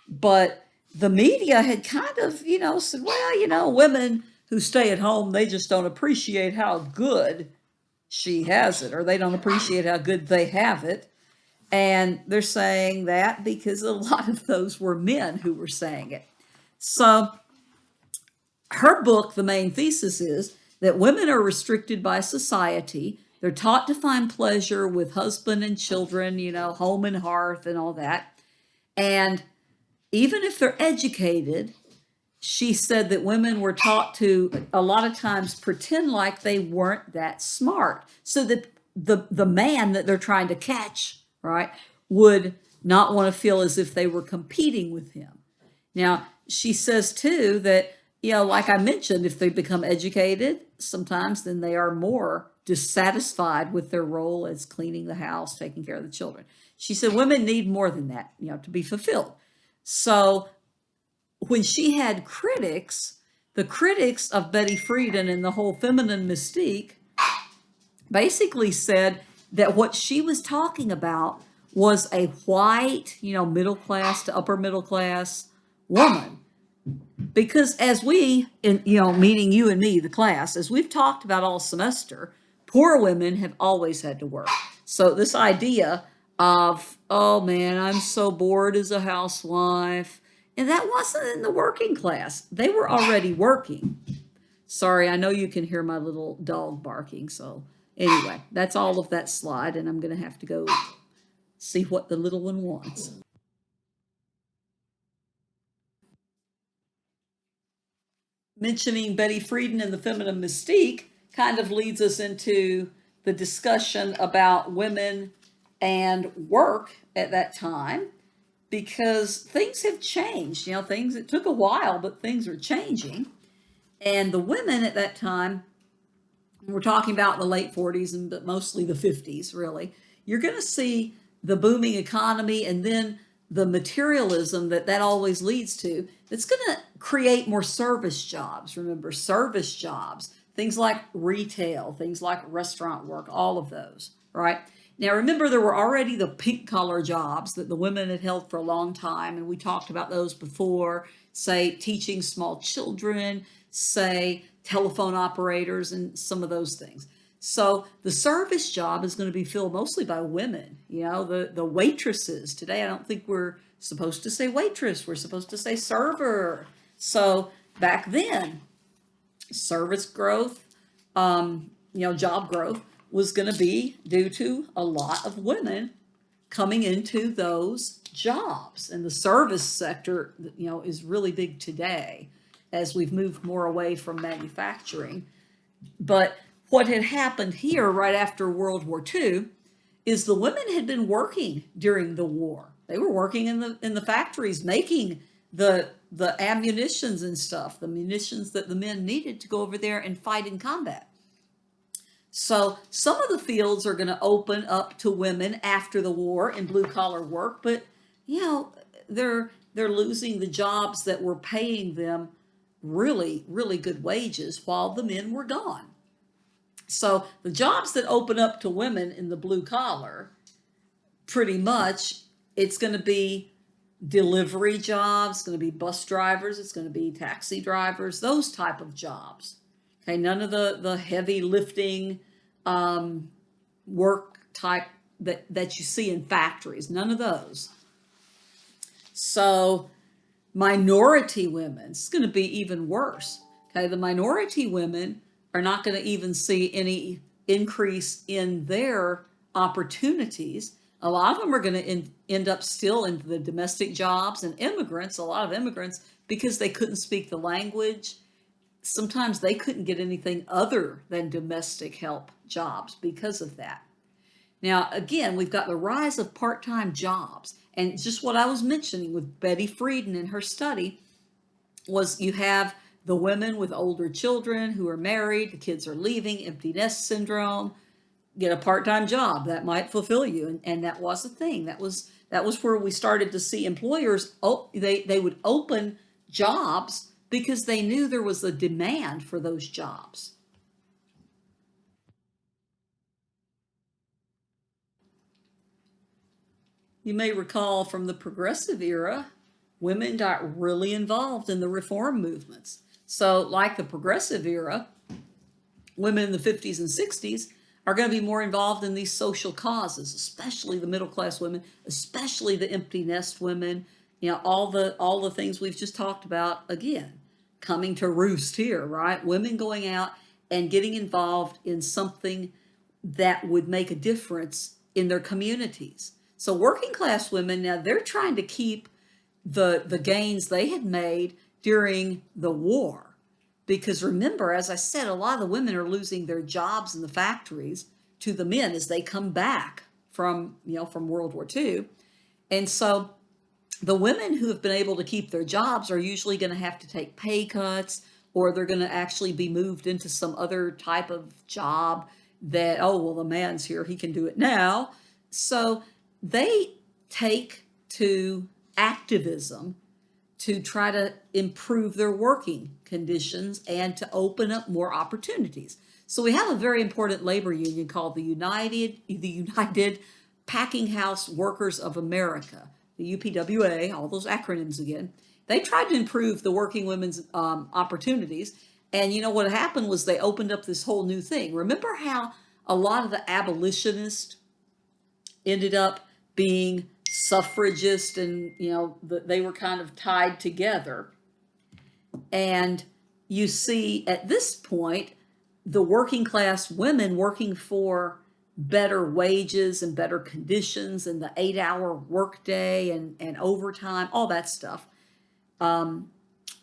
But the media had kind of, said, well, women who stay at home, they just don't appreciate how good she has it, or they don't appreciate how good they have it. And they're saying that because a lot of those were men who were saying it. So her book, the main thesis is that women are restricted by society. They're taught to find pleasure with husband and children, home and hearth and all that. And even if they're educated, she said that women were taught to a lot of times pretend like they weren't that smart, so that the man that they're trying to catch, right, would not want to feel as if they were competing with him. Now, she says too that, like I mentioned, if they become educated, sometimes then they are more dissatisfied with their role as cleaning the house, taking care of the children. She said women need more than that, to be fulfilled. So when she had critics, the critics of Betty Friedan and the whole feminine mystique basically said that what she was talking about was a white, middle class to upper middle class woman. Because as we, meaning you and me, the class, as we've talked about all semester, poor women have always had to work. So this idea of, oh man, I'm so bored as a housewife, and that wasn't in the working class. They were already working. Sorry, I know you can hear my little dog barking. So anyway, that's all of that slide, and I'm going to have to go see what the little one wants. Mentioning Betty Friedan and the feminine mystique kind of leads us into the discussion about women and work at that time, because things have changed. It took a while, but things are changing. And the women at that time, we're talking about the late 40s and but mostly the 50s, really, you're going to see the booming economy and then the materialism that always leads to. It's going to create more service jobs. Remember, service jobs, things like retail, things like restaurant work, all of those, right? Now, remember, there were already the pink collar jobs that the women had held for a long time, and we talked about those before, say teaching small children, say telephone operators, and some of those things. So the service job is going to be filled mostly by women. The waitresses. Today, I don't think we're supposed to say waitress. We're supposed to say server. So back then, service growth, job growth was going to be due to a lot of women coming into those jobs. And the service sector, is really big today as we've moved more away from manufacturing. But what had happened here right after World War II is the women had been working during the war. They were working in the factories making the ammunitions and stuff, the munitions that the men needed to go over there and fight in combat. So some of the fields are going to open up to women after the war in blue collar work, but they're losing the jobs that were paying them really, really good wages while the men were gone. So the jobs that open up to women in the blue collar, pretty much it's going to be delivery jobs, it's going to be bus drivers, it's going to be taxi drivers, those type of jobs. Okay, none of the heavy lifting work type that you see in factories, none of those. So minority women, it's going to be even worse. Okay, the minority women are not going to even see any increase in their opportunities A lot of them are going to end up still in the domestic jobs, and immigrants, a lot of immigrants, because they couldn't speak the language, sometimes they couldn't get anything other than domestic help jobs because of that. Now, again, we've got the rise of part-time jobs. And just what I was mentioning with Betty Friedan in her study was you have the women with older children who are married, the kids are leaving, empty nest syndrome, get a part-time job that might fulfill you. And that was a thing. That was where we started to see employers, oh, they would open jobs because they knew there was a demand for those jobs. You may recall from the progressive era, women got really involved in the reform movements. So, like the progressive era, women in the 50s and 60s are going to be more involved in these social causes, especially the middle class women, especially the empty nest women, all the things we've just talked about again, coming to roost here, right? Women going out and getting involved in something that would make a difference in their communities. So working class women now, they're trying to keep the gains they had made during the war. Because remember, as I said, a lot of the women are losing their jobs in the factories to the men as they come back from World War II. And so the women who have been able to keep their jobs are usually going to have to take pay cuts, or they're going to actually be moved into some other type of job that, oh, well, the man's here, he can do it now. So they take to activism to try to improve their working conditions and to open up more opportunities. So we have a very important labor union called the United Packing House Workers of America, the UPWA, all those acronyms again. They tried to improve the working women's opportunities. And you know what happened was they opened up this whole new thing. Remember how a lot of the abolitionists ended up being suffragist, and they were kind of tied together. And you see at this point the working class women working for better wages and better conditions and the 8-hour workday and overtime, all that stuff.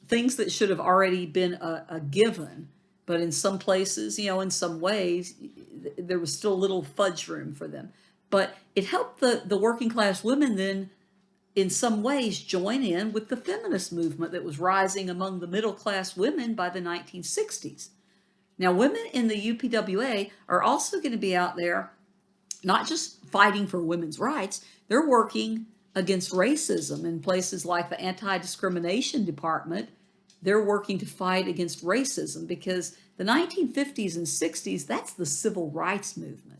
Things that should have already been a given, but in some places, in some ways, there was still a little fudge room for them. But it helped the working class women then, in some ways, join in with the feminist movement that was rising among the middle class women by the 1960s. Now, women in the UPWA are also going to be out there not just fighting for women's rights, they're working against racism in places like the Anti-Discrimination Department. They're working to fight against racism because the 1950s and 60s, that's the civil rights movement.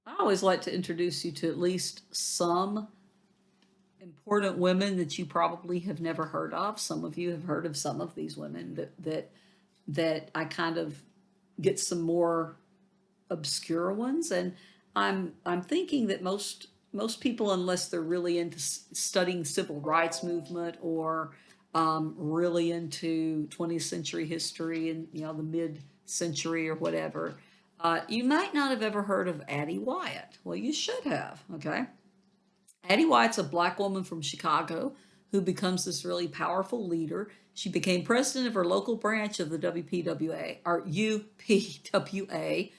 I always like to introduce you to at least some important women that you probably have never heard of. Some of you have heard of some of these women that I kind of get some more obscure ones, and I'm thinking that most people, unless they're really into studying civil rights movement or really into 20th century history and the mid-century or whatever, you might not have ever heard of Addie Wyatt. Well, you should have, okay? Addie Wyatt's a black woman from Chicago who becomes this really powerful leader. She became president of her local branch of the WPWA, or UPWA,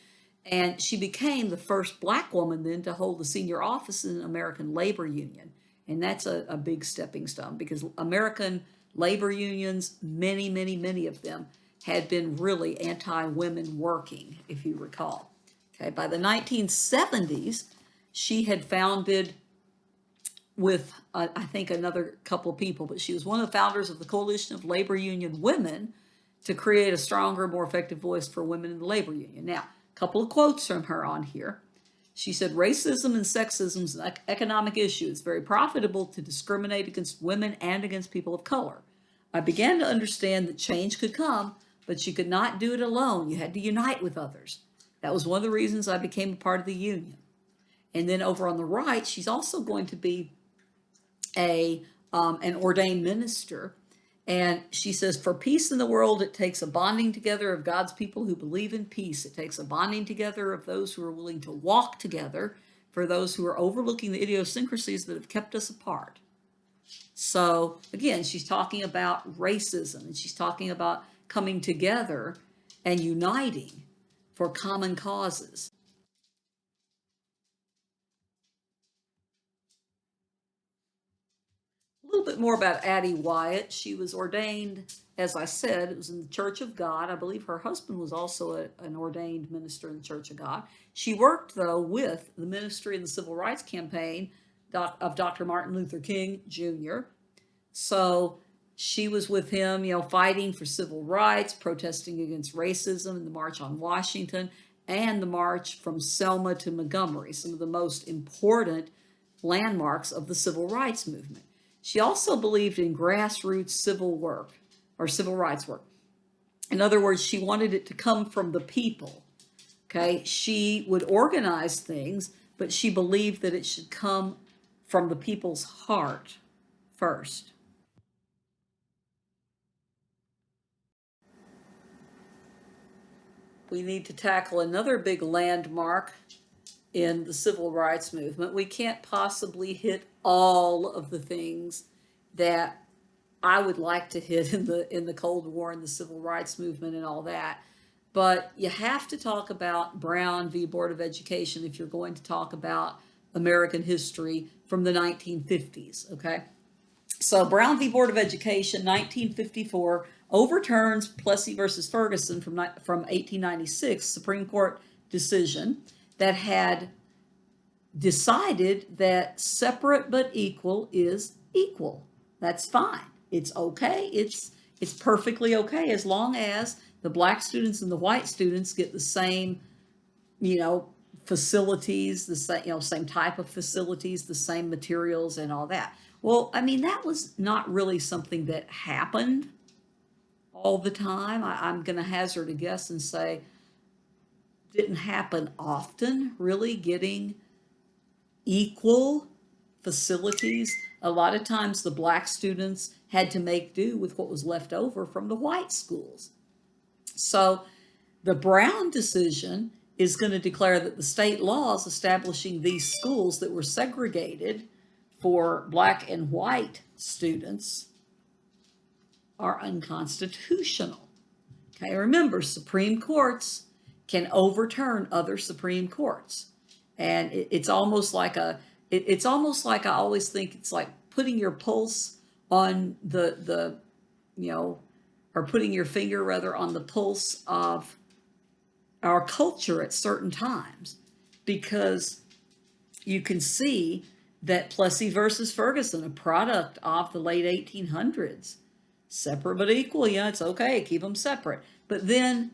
and she became the first black woman then to hold a senior office in an American labor union. And that's a big stepping stone because American labor unions, many, many, many of them, had been really anti-women working, if you recall. Okay, by the 1970s, she had founded with, I think, another couple of people, but she was one of the founders of the Coalition of Labor Union Women to create a stronger, more effective voice for women in the labor union. Now, a couple of quotes from her on here. She said, racism and sexism is an economic issue. It's very profitable to discriminate against women and against people of color. I began to understand that change could come, but you could not do it alone. You had to unite with others. That was one of the reasons I became a part of the union. And then over on the right, she's also going to be an ordained minister. And she says, for peace in the world, it takes a bonding together of God's people who believe in peace. It takes a bonding together of those who are willing to walk together, for those who are overlooking the idiosyncrasies that have kept us apart. So again, she's talking about racism, and she's talking about coming together and uniting for common causes. A little bit more about Addie Wyatt. She was ordained, as I said, it was in the Church of God. I believe her husband was also an ordained minister in the Church of God. She worked, though, with the ministry in the Civil Rights Campaign of Dr. Martin Luther King Jr. So she was with him, fighting for civil rights, protesting against racism in the March on Washington and the march from Selma to Montgomery, some of the most important landmarks of the civil rights movement. She also believed in grassroots civil work or civil rights work. In other words, she wanted it to come from the people. Okay, she would organize things, but she believed that it should come from the people's heart first. We need to tackle another big landmark in the civil rights movement. We can't possibly hit all of the things that I would like to hit in the Cold War and the civil rights movement and all that. But you have to talk about Brown v. Board of Education if you're going to talk about American history from the 1950s, okay? So Brown v. Board of Education, 1954, overturns Plessy versus Ferguson from 1896, Supreme Court decision that had decided that separate but equal is equal. That's fine. It's okay. It's perfectly okay as long as the black students and the white students get the same, facilities, the same, same type of facilities, the same materials and all that. Well, I mean, that was not really something that happened all the time. I'm going to hazard a guess and say didn't happen often, really getting equal facilities. A lot of times the black students had to make do with what was left over from the white schools. So the Brown decision is going to declare that the state laws establishing these schools that were segregated for black and white students are unconstitutional. Okay, remember, Supreme Courts can overturn other Supreme Courts. And it's almost like it's almost like I always think it's like putting your pulse on or putting your finger rather on the pulse of our culture at certain times, because you can see that Plessy versus Ferguson, a product of the late 1800s, separate but equal, it's okay, keep them separate. But then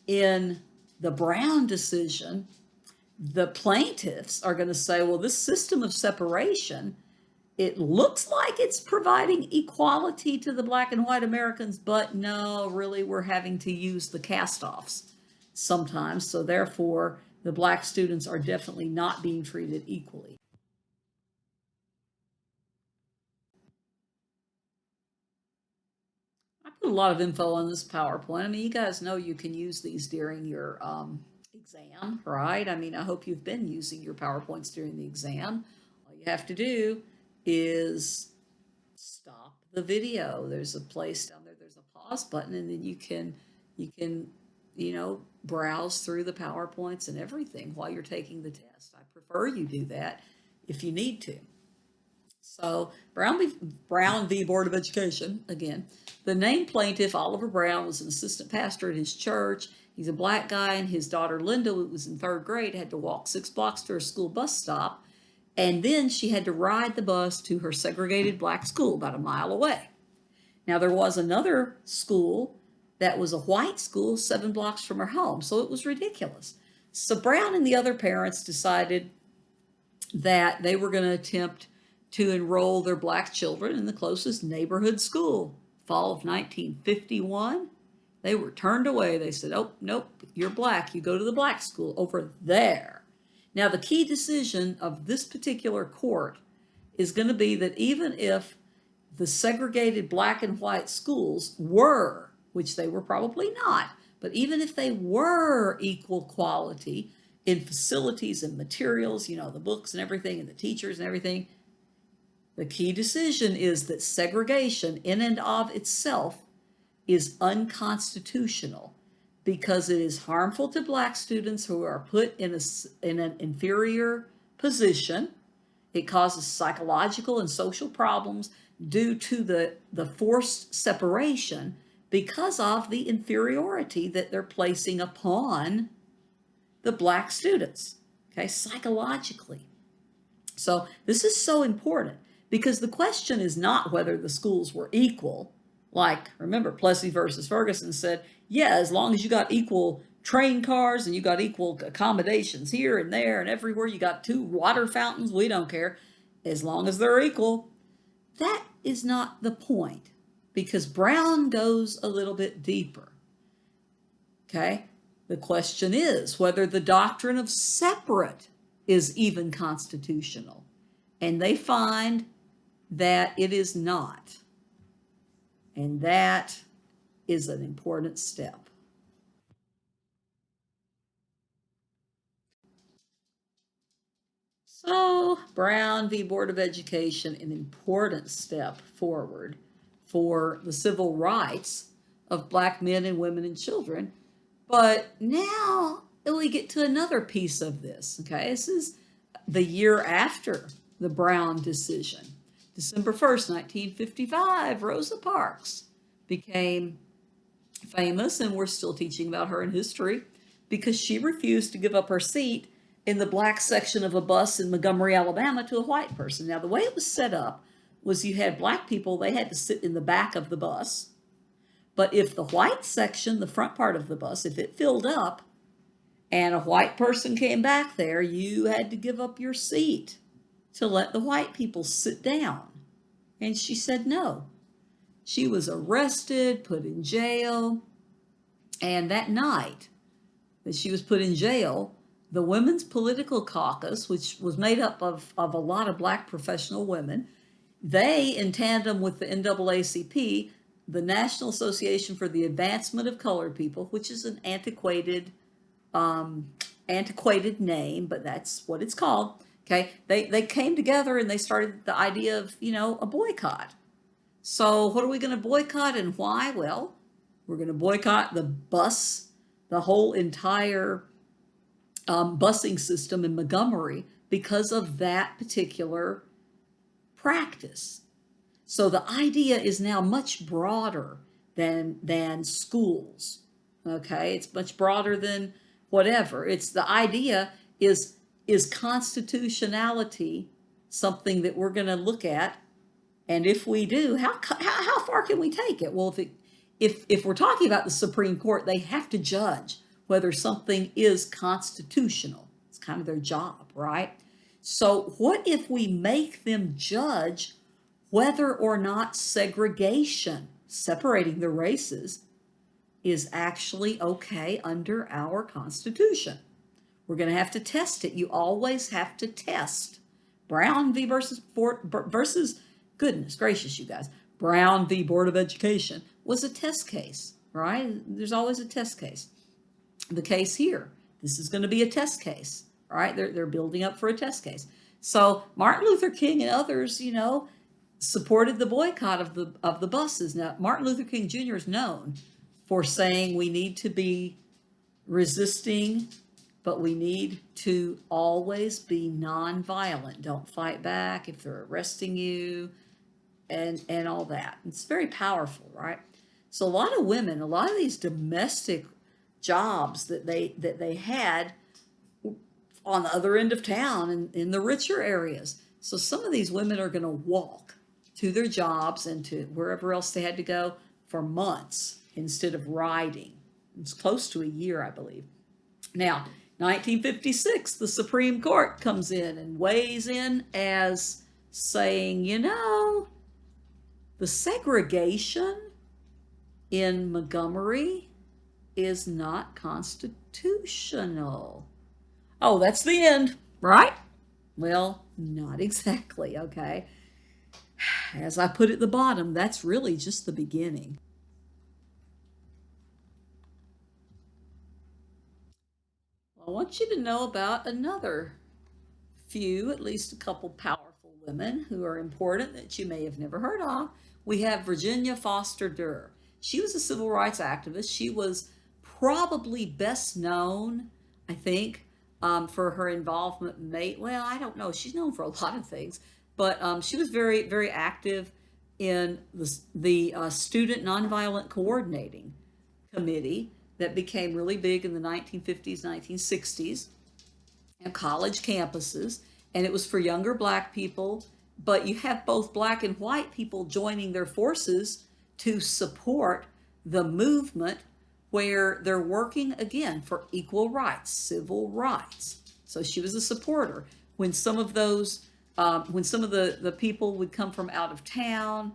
in the Brown decision, the plaintiffs are going to say, well, this system of separation, it looks like it's providing equality to the black and white Americans, but no, really, we're having to use the cast-offs sometimes. So therefore, the black students are definitely not being treated equally. I put a lot of info on this PowerPoint. I mean, you guys know you can use these during your exam, right? I mean, I hope you've been using your PowerPoints during the exam. All you have to do is stop the video. There's a place down there, there's a pause button, and then you can browse through the PowerPoints and everything while you're taking the test. I prefer you do that if you need to. So Brown v. Board of Education, again, the named plaintiff, Oliver Brown, was an assistant pastor at his church. He's a black guy, and his daughter Linda, who was in third grade, had to walk 6 blocks to her school bus stop, and then she had to ride the bus to her segregated black school about a mile away. Now, there was another school that was a white school 7 blocks from her home, so it was ridiculous. So Brown and the other parents decided that they were going to attempt to enroll their black children in the closest neighborhood school. Fall of 1951, they were turned away. They said, oh, nope, you're black. You go to the black school over there. Now, the key decision of this particular court is going to be that even if the segregated black and white schools were, which they were probably not, but even if they were equal quality in facilities and materials, you know, the books and everything, and the teachers and everything, the key decision is that segregation in and of itself is unconstitutional because it is harmful to black students who are put in an inferior position. It causes psychological and social problems due to the forced separation because of the inferiority that they're placing upon the black students, okay, psychologically. So this is so important because the question is not whether the schools were equal. Like, remember, Plessy versus Ferguson said, yeah, as long as you got equal train cars and you got equal accommodations here and there and everywhere, you got 2 water fountains, we don't care, as long as they're equal. That is not the point because Brown goes a little bit deeper. Okay, the question is whether the doctrine of separate is even constitutional, and they find that it is not, and that is an important step. So Brown v. Board of Education, an important step forward for the civil rights of black men and women and children. But now we get to another piece of this, okay? This is the year after the Brown decision. December 1st, 1955, Rosa Parks became famous, and we're still teaching about her in history because she refused to give up her seat in the black section of a bus in Montgomery, Alabama to a white person. Now, the way it was set up was you had black people, they had to sit in the back of the bus. But if the white section, the front part of the bus, if it filled up and a white person came back there, you had to give up your seat to let the white people sit down. And she said no. She was arrested, put in jail, and that night that she was put in jail, the Women's Political Caucus, which was made up of a lot of black professional women, they, in tandem with the NAACP, the National Association for the Advancement of Colored People, which is an antiquated name, but that's what it's called. Okay, they came together and they started the idea of, you know, a boycott. So what are we going to boycott and why? Well, we're going to boycott the bus, the whole entire busing system in Montgomery because of that particular practice. So the idea is now much broader than schools. Okay, it's much broader than whatever. It's the idea is constitutionality something that we're going to look at, and if we do, how far can we take it? Well, if we're talking about the Supreme Court, they have to judge whether something is constitutional. It's kind of their job, right? So what if we make them judge whether or not segregation, separating the races, is actually okay under our Constitution? We're going to have to test it. You always have to test. Brown v. versus, goodness gracious, you guys, Brown v. Board of Education was a test case, right? There's always a test case. The case here, this is going to be a test case, right? They're building up for a test case. So Martin Luther King and others, you know, supported the boycott of the buses. Now, Martin Luther King Jr. is known for saying we need to be resisting, but we need to always be nonviolent. Don't fight back if they're arresting you and all that. It's very powerful, right? So a lot of women, a lot of these domestic jobs that they had on the other end of town in the richer areas. So some of these women are going to walk to their jobs and to wherever else they had to go for months instead of riding. It's close to a year, I believe. Now, 1956, the Supreme Court comes in and weighs in as saying, you know, the segregation in Montgomery is not constitutional. Oh, that's the end, right? Well, not exactly, okay? As I put at the bottom, that's really just the beginning. I want you to know about another few, at least a couple powerful women who are important that you may have never heard of. We have Virginia Foster Durr. She was a civil rights activist. She was probably best known, I think, for her involvement in well, I don't know. She's known for a lot of things, but she was very, very active in the Student Nonviolent Coordinating Committee that became really big in the 1950s, 1960s and college campuses, and it was for younger black people. But you have both black and white people joining their forces to support the movement where they're working again for equal rights, civil rights. So she was a supporter. When some of those, when some of the people would come from out of town,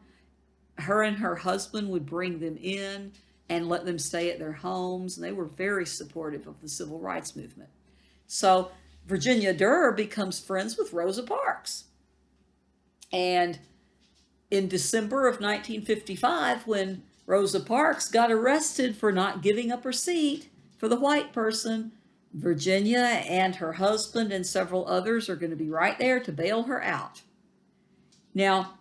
her and her husband would bring them in and let them stay at their homes. And they were very supportive of the civil rights movement. So Virginia Durr becomes friends with Rosa Parks. And in December of 1955, when Rosa Parks got arrested for not giving up her seat for the white person, Virginia and her husband and several others are going to be right there to bail her out. Now,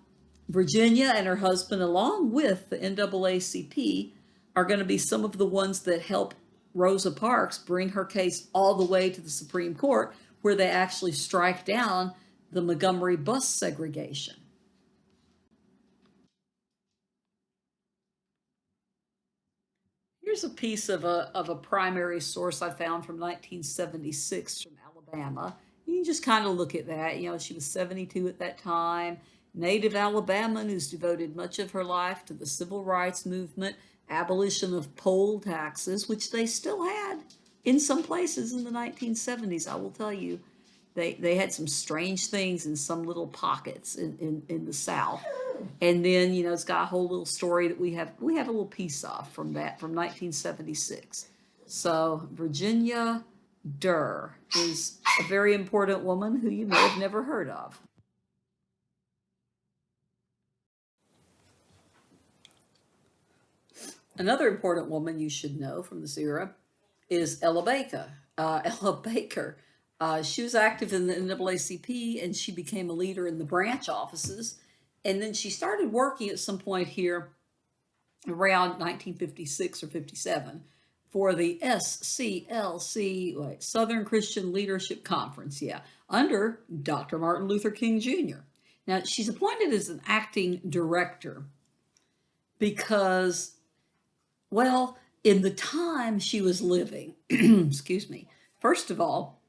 Virginia and her husband, along with the NAACP, are going to be some of the ones that help Rosa Parks bring her case all the way to the Supreme Court, where they actually strike down the Montgomery bus segregation. Here's a piece of a primary source I found from 1976 from Alabama. You can just kind of look at that. You know, she was 72 at that time, native Alabama who's devoted much of her life to the civil rights movement, abolition of poll taxes, which they still had in some places in the 1970s. I will tell you, they had some strange things in some little pockets in the South. And then, you know, it's got a whole little story that we have a little piece off from that from 1976. So Virginia Durr is a very important woman who you may have never heard of. Another important woman you should know from this era is Ella Baker. Ella Baker. She was active in the NAACP and she became a leader in the branch offices. And then she started working at some point here around 1956 or 57 for the SCLC, Southern Christian Leadership Conference, under Dr. Martin Luther King Jr. Now, she's appointed as an acting director because, well, in the time she was living, excuse me, first of all,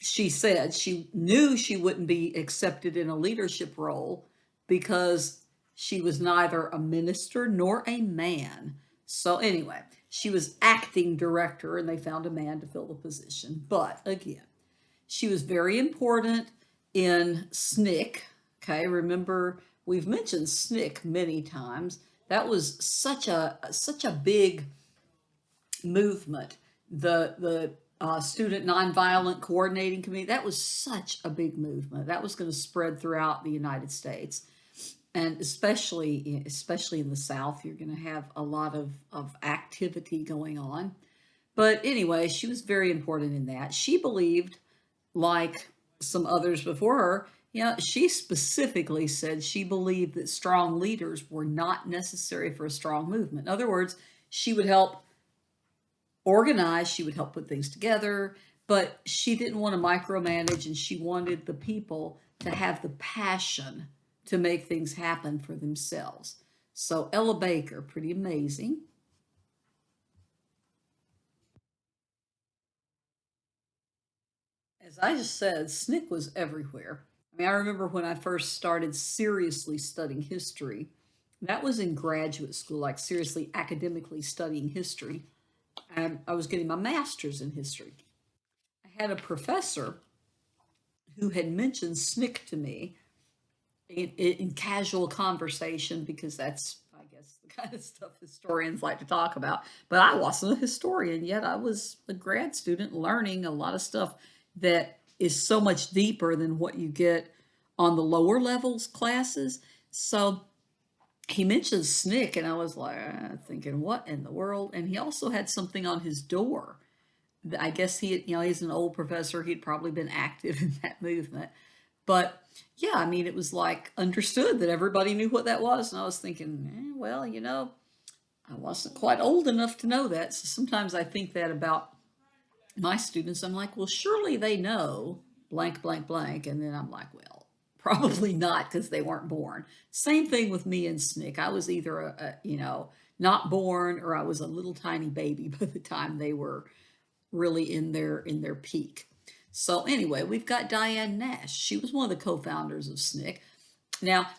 she said she knew she wouldn't be accepted in a leadership role because she was neither a minister nor a man. So anyway, she was acting director and they found a man to fill the position. But again, she was very important in SNCC. Okay, remember we've mentioned SNCC many times. That was such a big movement. The Student Nonviolent Coordinating Committee, that was such a big movement. That was going to spread throughout the United States. And especially in the South, you're going to have a lot of activity going on. But anyway, she was very important in that. She believed, like some others before her, she specifically said she believed that strong leaders were not necessary for a strong movement. In other words, she would help organize, she would help put things together, but she didn't want to micromanage and she wanted the people to have the passion to make things happen for themselves. So Ella Baker, pretty amazing. As I just said, SNCC was everywhere. I mean, I remember when I first started seriously studying history, that was in graduate school, like seriously academically studying history. And I was getting my master's in history. I had a professor who had mentioned SNCC to me in casual conversation because that's, I guess, the kind of stuff historians like to talk about. But I wasn't a historian yet. I was a grad student learning a lot of stuff that is so much deeper than what you get on the lower levels classes. So he mentioned SNCC, and I was like thinking, what in the world? And he also had something on his door. I guess he's an old professor. He'd probably been active in that movement. But yeah, I mean, it was like understood that everybody knew what that was. And I was thinking, well, I wasn't quite old enough to know that. So sometimes I think that about my students. I'm like, well, surely they know blank, blank, blank. And then I'm like, well, probably not because they weren't born. Same thing with me and SNCC. I was either not born, or I was a little tiny baby by the time they were really in their peak. So anyway, we've got Diane Nash. She was one of the co-founders of SNCC. Now,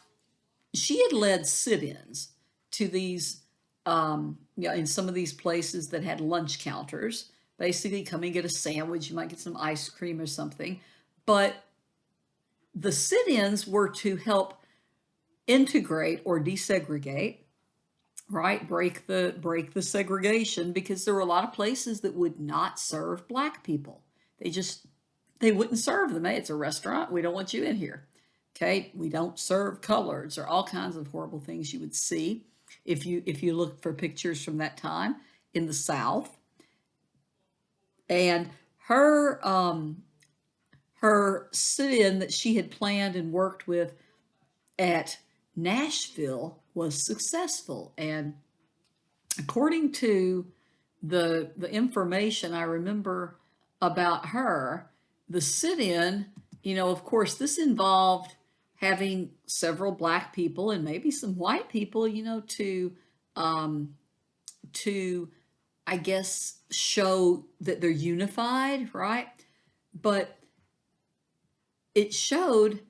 she had led sit-ins to these, in some of these places that had lunch counters. Basically, come and get a sandwich. You might get some ice cream or something. But the sit-ins were to help integrate or desegregate, right? Break the segregation, because there were a lot of places that would not serve Black people. They wouldn't serve them. Hey, it's a restaurant. We don't want you in here. Okay, we don't serve coloreds, or all kinds of horrible things you would see if you look for pictures from that time in the South. And her sit-in that she had planned and worked with at Nashville was successful. And according to the information I remember about her, the sit-in, of course, this involved having several Black people and maybe some white people, to I guess show that they're unified, right? But it showed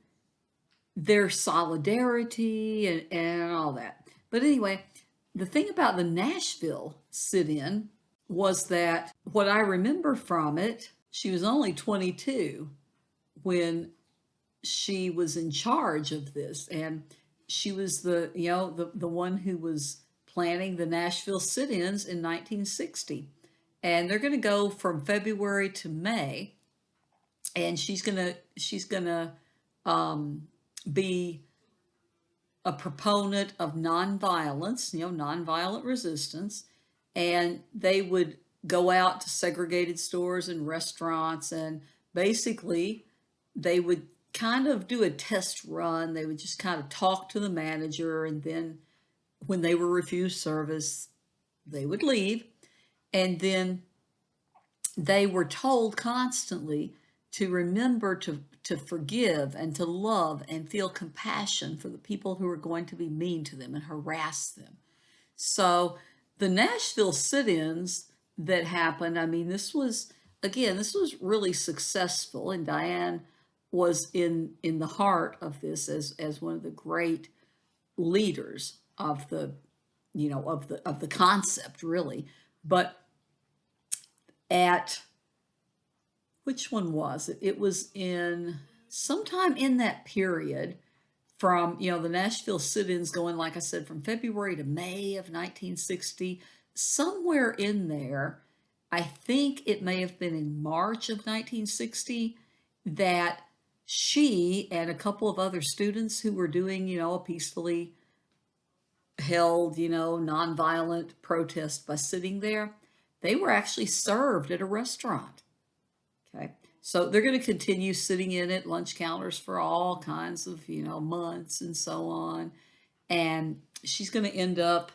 their solidarity and all that. But anyway, the thing about the Nashville sit-in was that what I remember from it, she was only 22 when she was in charge of this, and she was the one who was planning the Nashville sit-ins in 1960. And they're going to go from February to May, and she's gonna be a proponent of nonviolence, nonviolent resistance. And they would go out to segregated stores and restaurants, and basically they would kind of do a test run. They would just kind of talk to the manager, and then when they were refused service, they would leave. And then they were told constantly to remember to forgive and to love and feel compassion for the people who are going to be mean to them and harass them. So the Nashville sit-ins that happened, I mean, this was really successful, and Diane was in the heart of this as one of the great leaders of the concept, really. But at which one was it? It was in sometime in that period from, the Nashville sit-ins going, like I said, from February to May of 1960, somewhere in there. I think it may have been in March of 1960 that she and a couple of other students who were doing, a peacefully held, nonviolent protest by sitting there, they were actually served at a restaurant. Okay, so they're going to continue sitting in at lunch counters for all kinds of, months and so on. And she's going to end up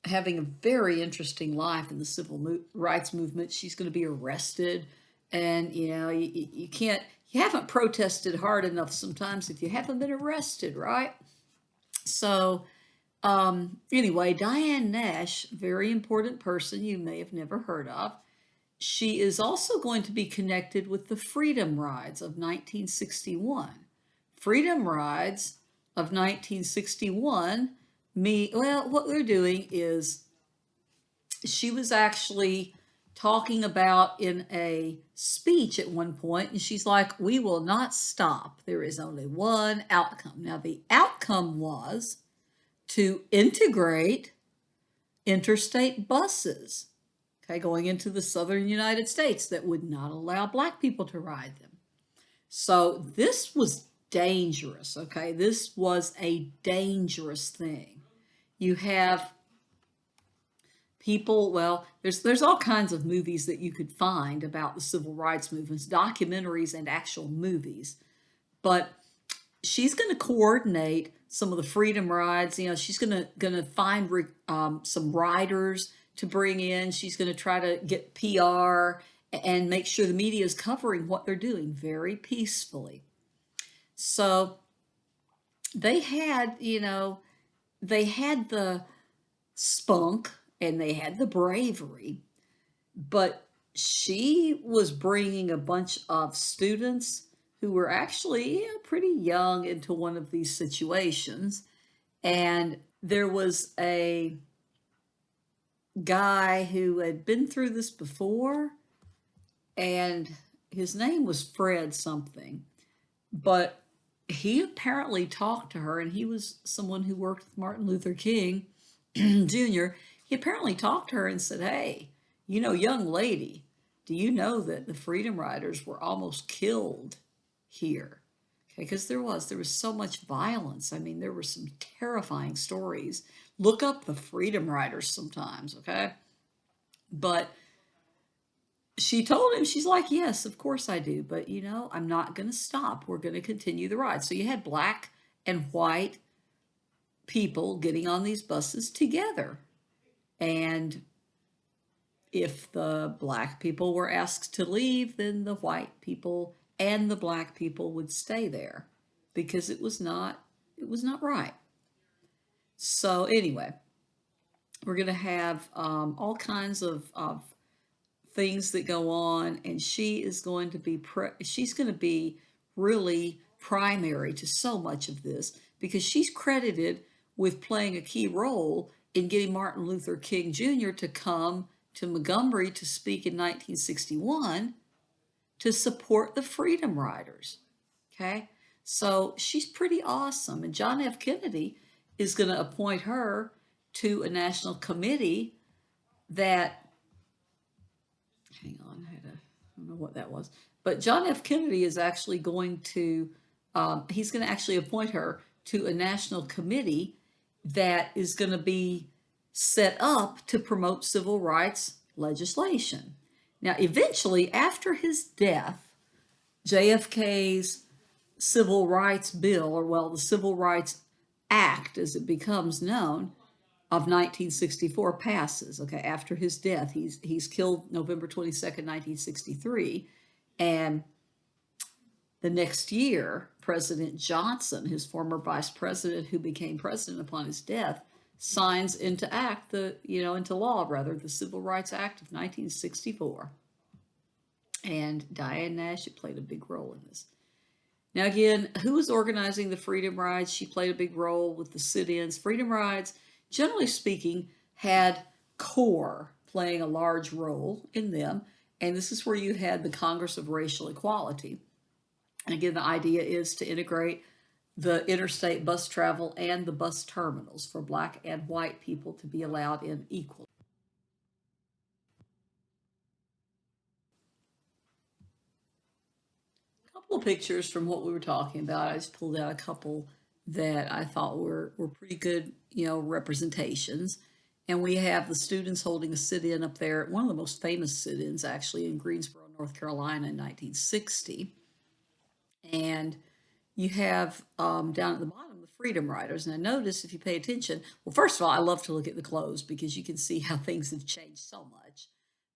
having a very interesting life in the civil rights movement. She's going to be arrested, and you haven't protested hard enough sometimes if you haven't been arrested, right? So anyway, Diane Nash, very important person you may have never heard of. She is also going to be connected with the Freedom Rides of 1961. Freedom Rides of 1961, what they're doing is she was actually talking about in a speech at one point, and she's like, we will not stop. There is only one outcome. Now, the outcome was to integrate interstate buses, okay, going into the southern United States that would not allow Black people to ride them. So this was dangerous, okay? This was a dangerous thing. You have people, well, there's all kinds of movies that you could find about the civil rights movements, documentaries and actual movies. But she's going to coordinate some of the freedom rides. You know, she's going to find some riders to bring in. She's going to try to get PR and make sure the media is covering what they're doing very peacefully. So they had, you know, they had the spunk and they had the bravery, but she was bringing a bunch of students who were actually, you know, pretty young into one of these situations. And there was a guy who had been through this before, and his name was Fred something, but he apparently talked to her, and he was someone who worked with Martin Luther King Jr. He apparently talked to her and said, "Hey, you know, young lady, do you know that the Freedom Riders were almost killed here?" Okay, because there was so much violence. I mean, there were some terrifying stories. Look up the Freedom Riders sometimes, okay? But she told him, she's like, "Yes, of course I do, but you know, I'm not going to stop. We're going to continue the ride." So you had black and white people getting on these buses together. And if the black people were asked to leave, then the white people and the black people would stay there because it was not right. So anyway, we're going to have all kinds of things that go on, and she is going to be she's going to be really primary to so much of this because she's credited with playing a key role in getting Martin Luther King Jr. to come to Montgomery to speak in 1961 to support the Freedom Riders. Okay, so she's pretty awesome, and John F. Kennedy is going to appoint her to a national committee that, hang on, I don't know what that was, but John F. Kennedy is actually going to, he's going to actually appoint her to a national committee that is going to be set up to promote civil rights legislation. Now, eventually, after his death, JFK's Civil Rights Bill, or well, the Civil Rights Act as it becomes known, of 1964 passes. Okay, after his death, he's killed November 22nd, 1963, and the next year, President Johnson, his former vice president, who became president upon his death, signs into law rather, the Civil Rights Act of 1964. And Diane Nash played a big role in this. Now, again, who was organizing the Freedom Rides? She played a big role with the sit-ins. Freedom Rides, generally speaking, had CORE playing a large role in them. And this is where you had the Congress of Racial Equality. And again, the idea is to integrate the interstate bus travel and the bus terminals for black and white people to be allowed in equally. A couple of pictures from what we were talking about. I just pulled out a couple that I thought were pretty good, you know, representations. And we have the students holding a sit-in up there, one of the most famous sit-ins actually in Greensboro, North Carolina in 1960. And you have down at the bottom the Freedom Riders. And I notice if you pay attention, well, first of all, I love to look at the clothes because you can see how things have changed so much.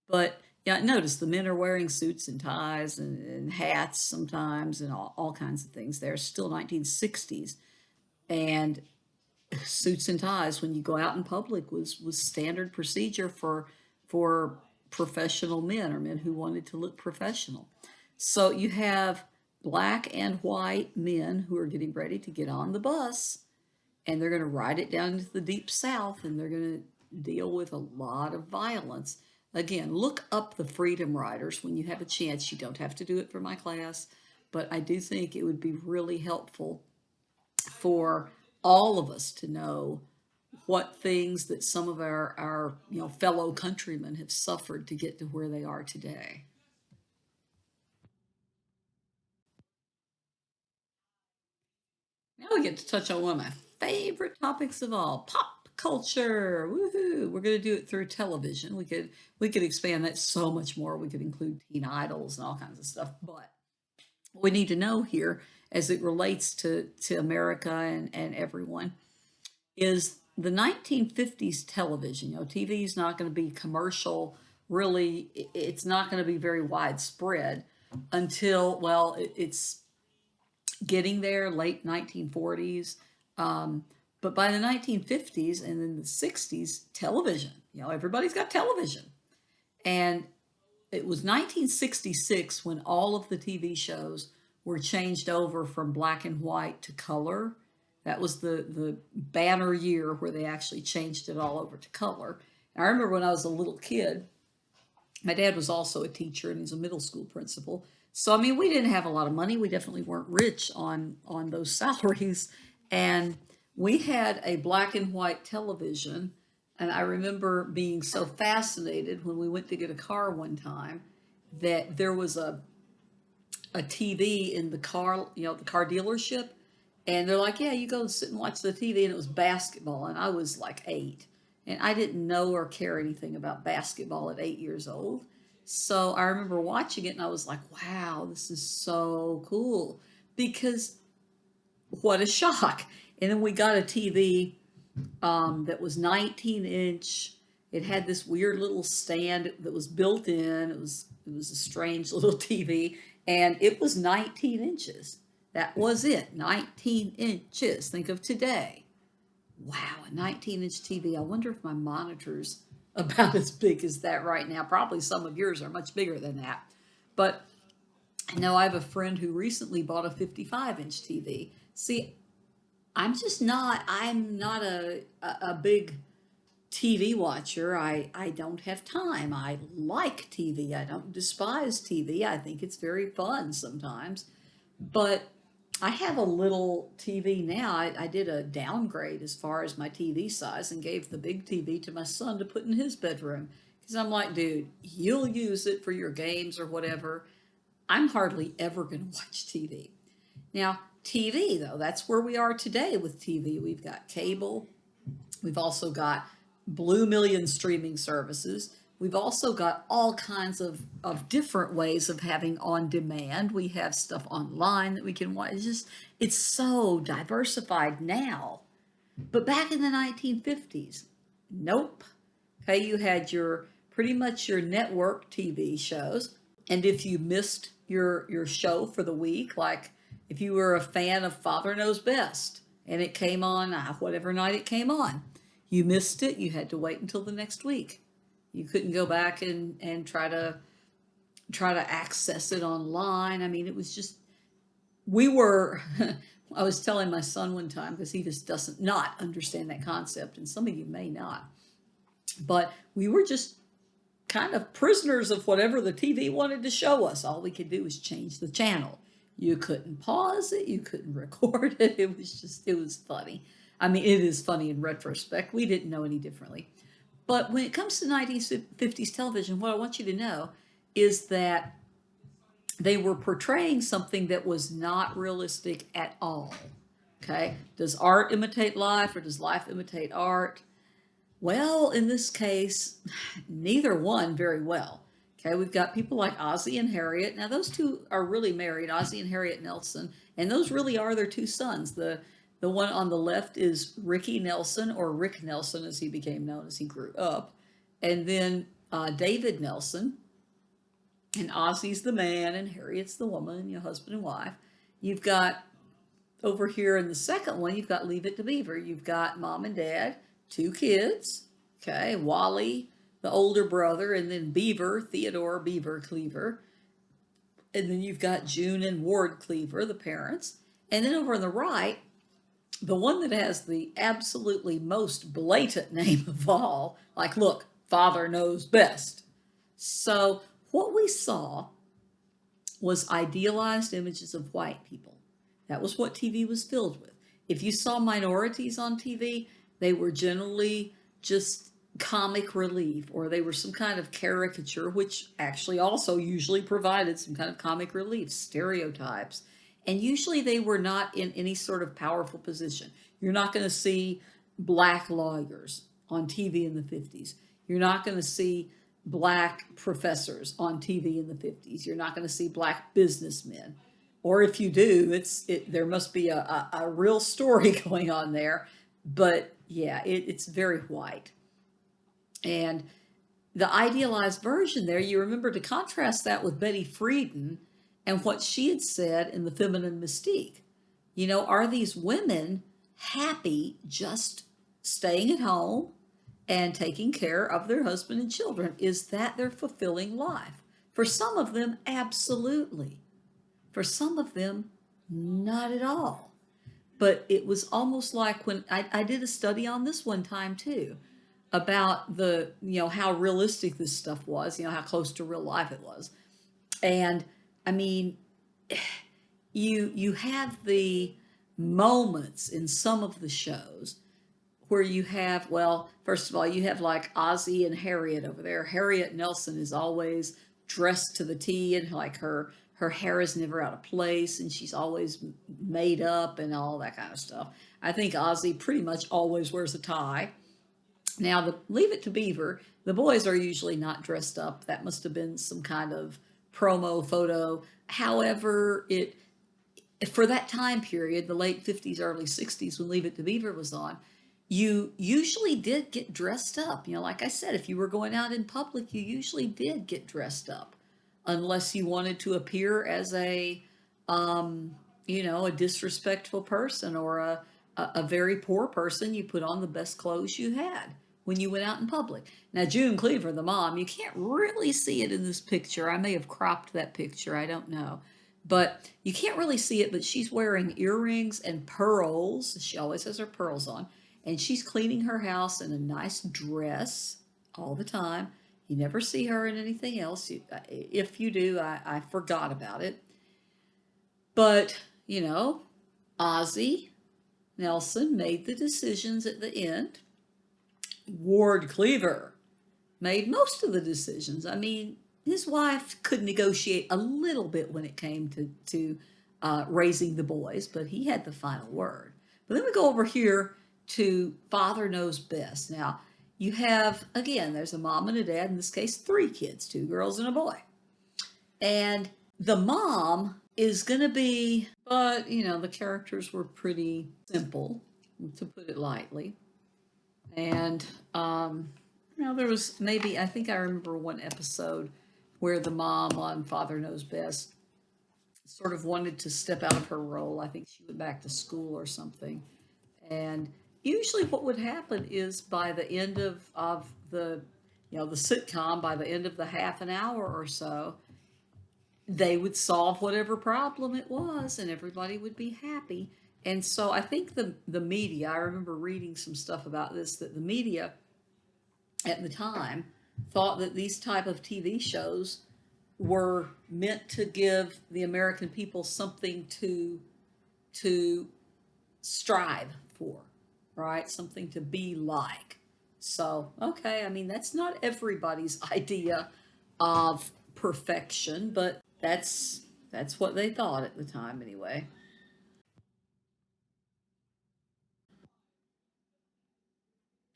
But yeah, notice the men are wearing suits and ties and hats sometimes and all kinds of things. They're still 1960s. And suits and ties when you go out in public was standard procedure for professional men or men who wanted to look professional. So you have black and white men who are getting ready to get on the bus, and they're going to ride it down into the deep south, and they're going to deal with a lot of violence. Again, look up the Freedom Riders when you have a chance. You don't have to do it for my class, but I do think it would be really helpful for all of us to know what things that some of our fellow countrymen have suffered to get to where they are today. we get to touch on one of my favorite topics of all, pop culture. Woohoo! We're going to do it through television. We could expand that so much more. We could include teen idols and all kinds of stuff. But what we need to know here, as it relates to America and everyone, is the 1950s television. TV is not going to be commercial. Really, it's not going to be very widespread until, well, it's getting there, late 1940s. But by the 1950s and then the 60s, television, everybody's got television. And it was 1966 when all of the TV shows were changed over from black and white to color. That was the banner year where they actually changed it all over to color. And I remember when I was a little kid, my dad was also a teacher and he's a middle school principal. So, I mean, we didn't have a lot of money. We definitely weren't rich on those salaries. And we had a black and white television. And I remember being so fascinated when we went to get a car one time that there was a TV in the car, the car dealership. And they're like, yeah, you go and sit and watch the TV. And it was basketball. And I was like 8. And I didn't know or care anything about basketball at 8 years old. So I remember watching it and I was like, wow, this is so cool. Because what a shock. And then we got a TV that was 19-inch. It had this weird little stand that was built in. It was a strange little TV. And it was 19 inches. That was it, 19 inches. Think of today. Wow, a 19-inch TV. I wonder if my monitor's about as big as that right now. Probably some of yours are much bigger than that. But I know I have a friend who recently bought a 55-inch TV. See, I'm not a big TV watcher. I don't have time. I like TV. I don't despise TV. I think it's very fun sometimes. But I have a little TV now. I did a downgrade as far as my TV size and gave the big TV to my son to put in his bedroom. Because I'm like, dude, you'll use it for your games or whatever. I'm hardly ever going to watch TV. Now, TV, though, that's where we are today with TV. We've got cable. We've also got Blue Million streaming services. We've also got all kinds of different ways of having on demand. We have stuff online that we can watch. It's so diversified now. But back in the 1950s, nope. Okay, you had pretty much your network TV shows. And if you missed your show for the week, like if you were a fan of Father Knows Best and it came on whatever night it came on, you missed it, you had to wait until the next week. You couldn't go back and try to access it online. I mean, it was just, I was telling my son one time, because he just doesn't not understand that concept, and some of you may not, but we were just kind of prisoners of whatever the TV wanted to show us. All we could do was change the channel. You couldn't pause it, you couldn't record it. It was funny. I mean, it is funny in retrospect. We didn't know any differently. But when it comes to 1950s television, what I want you to know is that they were portraying something that was not realistic at all. Okay? Does art imitate life or does life imitate art? Well, in this case, neither one very well. Okay, we've got people like Ozzie and Harriet. Now, those two are really married, Ozzie and Harriet Nelson, and those really are their two sons. The one on the left is Ricky Nelson, or Rick Nelson as he became known as he grew up. And then David Nelson, and Ozzie's the man and Harriet's the woman, husband and wife. You've got over here in the second one, you've got Leave It to Beaver. You've got mom and dad, 2 kids, okay, Wally, the older brother, and then Beaver, Theodore Beaver Cleaver. And then you've got June and Ward Cleaver, the parents. And then over on the right, the one that has the absolutely most blatant name of all, like, look, Father Knows Best. So what we saw was idealized images of white people. That was what TV was filled with. If you saw minorities on TV, they were generally just comic relief, or they were some kind of caricature, which actually also usually provided some kind of comic relief, stereotypes. And usually they were not in any sort of powerful position. You're not going to see black lawyers on TV in the 50s. You're not going to see black professors on TV in the 50s. You're not going to see black businessmen. Or if you do, there must be a real story going on there. But yeah, it's very white. And the idealized version there, you remember to contrast that with Betty Friedan and what she had said in The Feminine Mystique. You know, are these women happy just staying at home and taking care of their husband and children? Is that their fulfilling life? For some of them, absolutely. For some of them, not at all. But it was almost like when I did a study on this one time too, about how realistic this stuff was, how close to real life it was. And I mean, you have the moments in some of the shows where you have, well, first of all, you have like Ozzie and Harriet over there. Harriet Nelson is always dressed to the T, and like her hair is never out of place, and she's always made up and all that kind of stuff. I think Ozzie pretty much always wears a tie. Now, Leave It to Beaver, the boys are usually not dressed up. That must have been some kind of promo photo. However, for that time period, the late 50s, early 60s, when Leave It to Beaver was on, you usually did get dressed up. Like I said, if you were going out in public, you usually did get dressed up, unless you wanted to appear as a disrespectful person or a very poor person. You put on the best clothes you had when you went out in public. Now, June Cleaver, the mom, you can't really see it in this picture. I may have cropped that picture, I don't know. But you can't really see it, but she's wearing earrings and pearls. She always has her pearls on. And she's cleaning her house in a nice dress all the time. You never see her in anything else. If you do, I forgot about it. But, Ozzie Nelson made the decisions at the end. Ward Cleaver made most of the decisions. I mean, his wife could negotiate a little bit when it came to raising the boys, but he had the final word. But then we go over here to Father Knows Best. Now, you have, again, there's a mom and a dad, in this case, 3 kids, 2 girls and a boy. And the mom is going to be, but, the characters were pretty simple, to put it lightly. And, there was maybe, I think I remember one episode where the mom on Father Knows Best sort of wanted to step out of her role. I think she went back to school or something. And usually what would happen is by the end of the sitcom, by the end of the half an hour or so, they would solve whatever problem it was and everybody would be happy. And so I think the media, I remember reading some stuff about this, that the media at the time thought that these type of TV shows were meant to give the American people something to strive for, right? Something to be like. So, okay, I mean, that's not everybody's idea of perfection, but that's what they thought at the time anyway.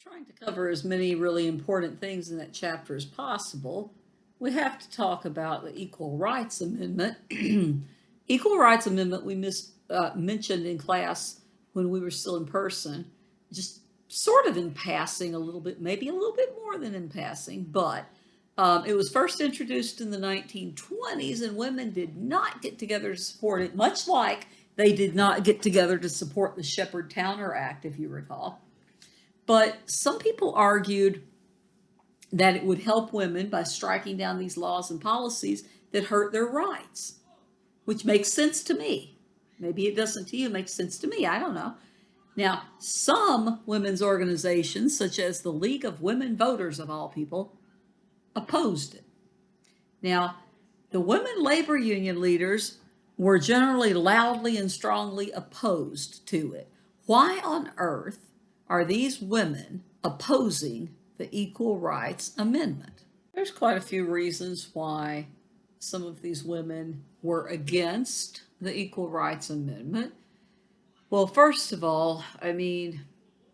Trying to cover as many really important things in that chapter as possible, we have to talk about the Equal Rights Amendment. Equal Rights Amendment we mentioned in class when we were still in person, just sort of in passing a little bit, maybe a little bit more than in passing, but it was first introduced in the 1920s, and women did not get together to support it, much like they did not get together to support the Shepherd-Towner Act, if you recall. But some people argued that it would help women by striking down these laws and policies that hurt their rights, which makes sense to me. Maybe it doesn't to you, it makes sense to me, I don't know. Now, some women's organizations, such as the League of Women Voters of all people, opposed it. Now, the women labor union leaders were generally loudly and strongly opposed to it. Why on earth are these women opposing the Equal Rights Amendment? There's quite a few reasons why some of these women were against the Equal Rights Amendment? Well, first of all, I mean,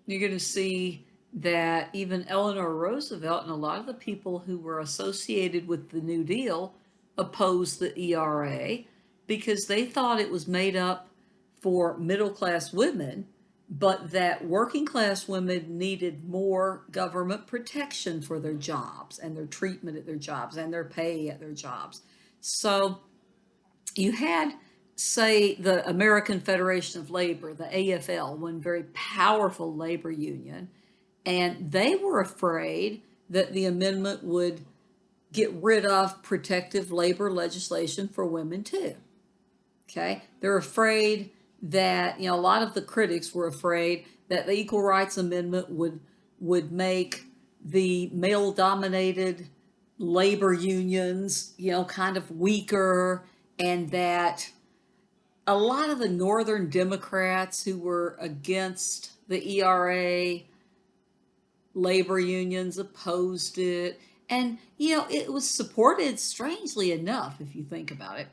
you're going to see that even Eleanor Roosevelt and a lot of the people who were associated with the New Deal opposed the ERA because they thought it was made up for middle class women, but that working class women needed more government protection for their jobs and their treatment at their jobs and their pay at their jobs. So you had, say, the American Federation of Labor, the AFL, one very powerful labor union, and they were afraid that the amendment would get rid of protective labor legislation for women too. Okay, they're afraid that, a lot of the critics were afraid that the Equal Rights Amendment would make the male dominated labor unions, kind of weaker, and that a lot of the Northern Democrats who were against the ERA labor unions opposed it. And, it was supported, strangely enough, if you think about it,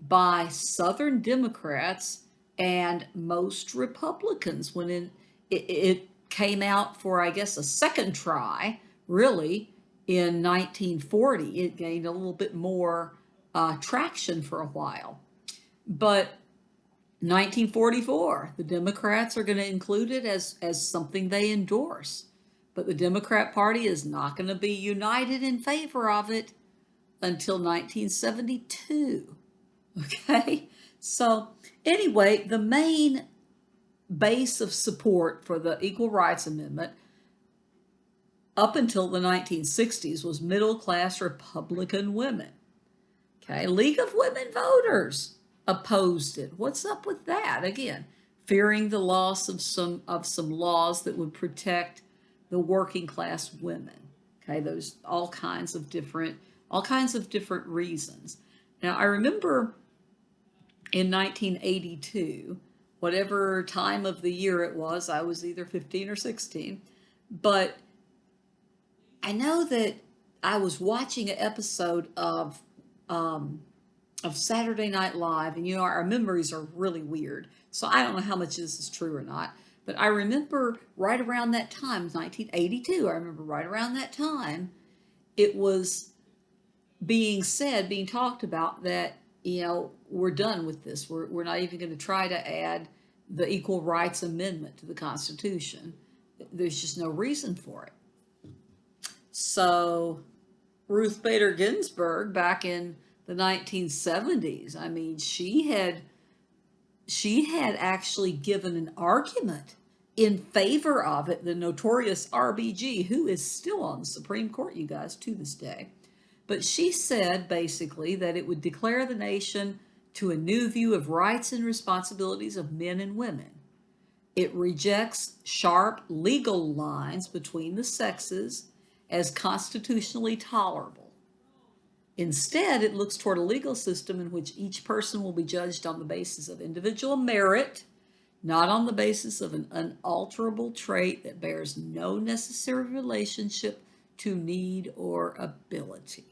by Southern Democrats and most Republicans when it came out for, I guess, a second try, really, in 1940. It gained a little bit more traction for a while. But 1944, the Democrats are going to include it as something they endorse. But the Democrat Party is not going to be united in favor of it until 1972. Okay? So, anyway, the main base of support for the Equal Rights Amendment up until the 1960s was middle-class Republican women. Okay? League of Women Voters opposed it. What's up with that? Again, fearing the loss of some laws that would protect the working class women. Okay, those all kinds of different reasons. Now, I remember in 1982, whatever time of the year it was, I was either 15 or 16, but I know that I was watching an episode of Saturday Night Live, and our memories are really weird, so I don't know how much this is true or not. But I remember right around that time, 1982, I remember right around that time, it was being talked about that, we're done with this. We're not even going to try to add the Equal Rights Amendment to the Constitution. There's just no reason for it. So Ruth Bader Ginsburg, back in the 1970s, I mean, she had actually given an argument in favor of it, the notorious RBG, who is still on the Supreme Court, you guys, to this day. But she said, basically, that it would declare the nation to a new view of rights and responsibilities of men and women. It rejects sharp legal lines between the sexes as constitutionally tolerable. Instead, it looks toward a legal system in which each person will be judged on the basis of individual merit, not on the basis of an unalterable trait that bears no necessary relationship to need or ability.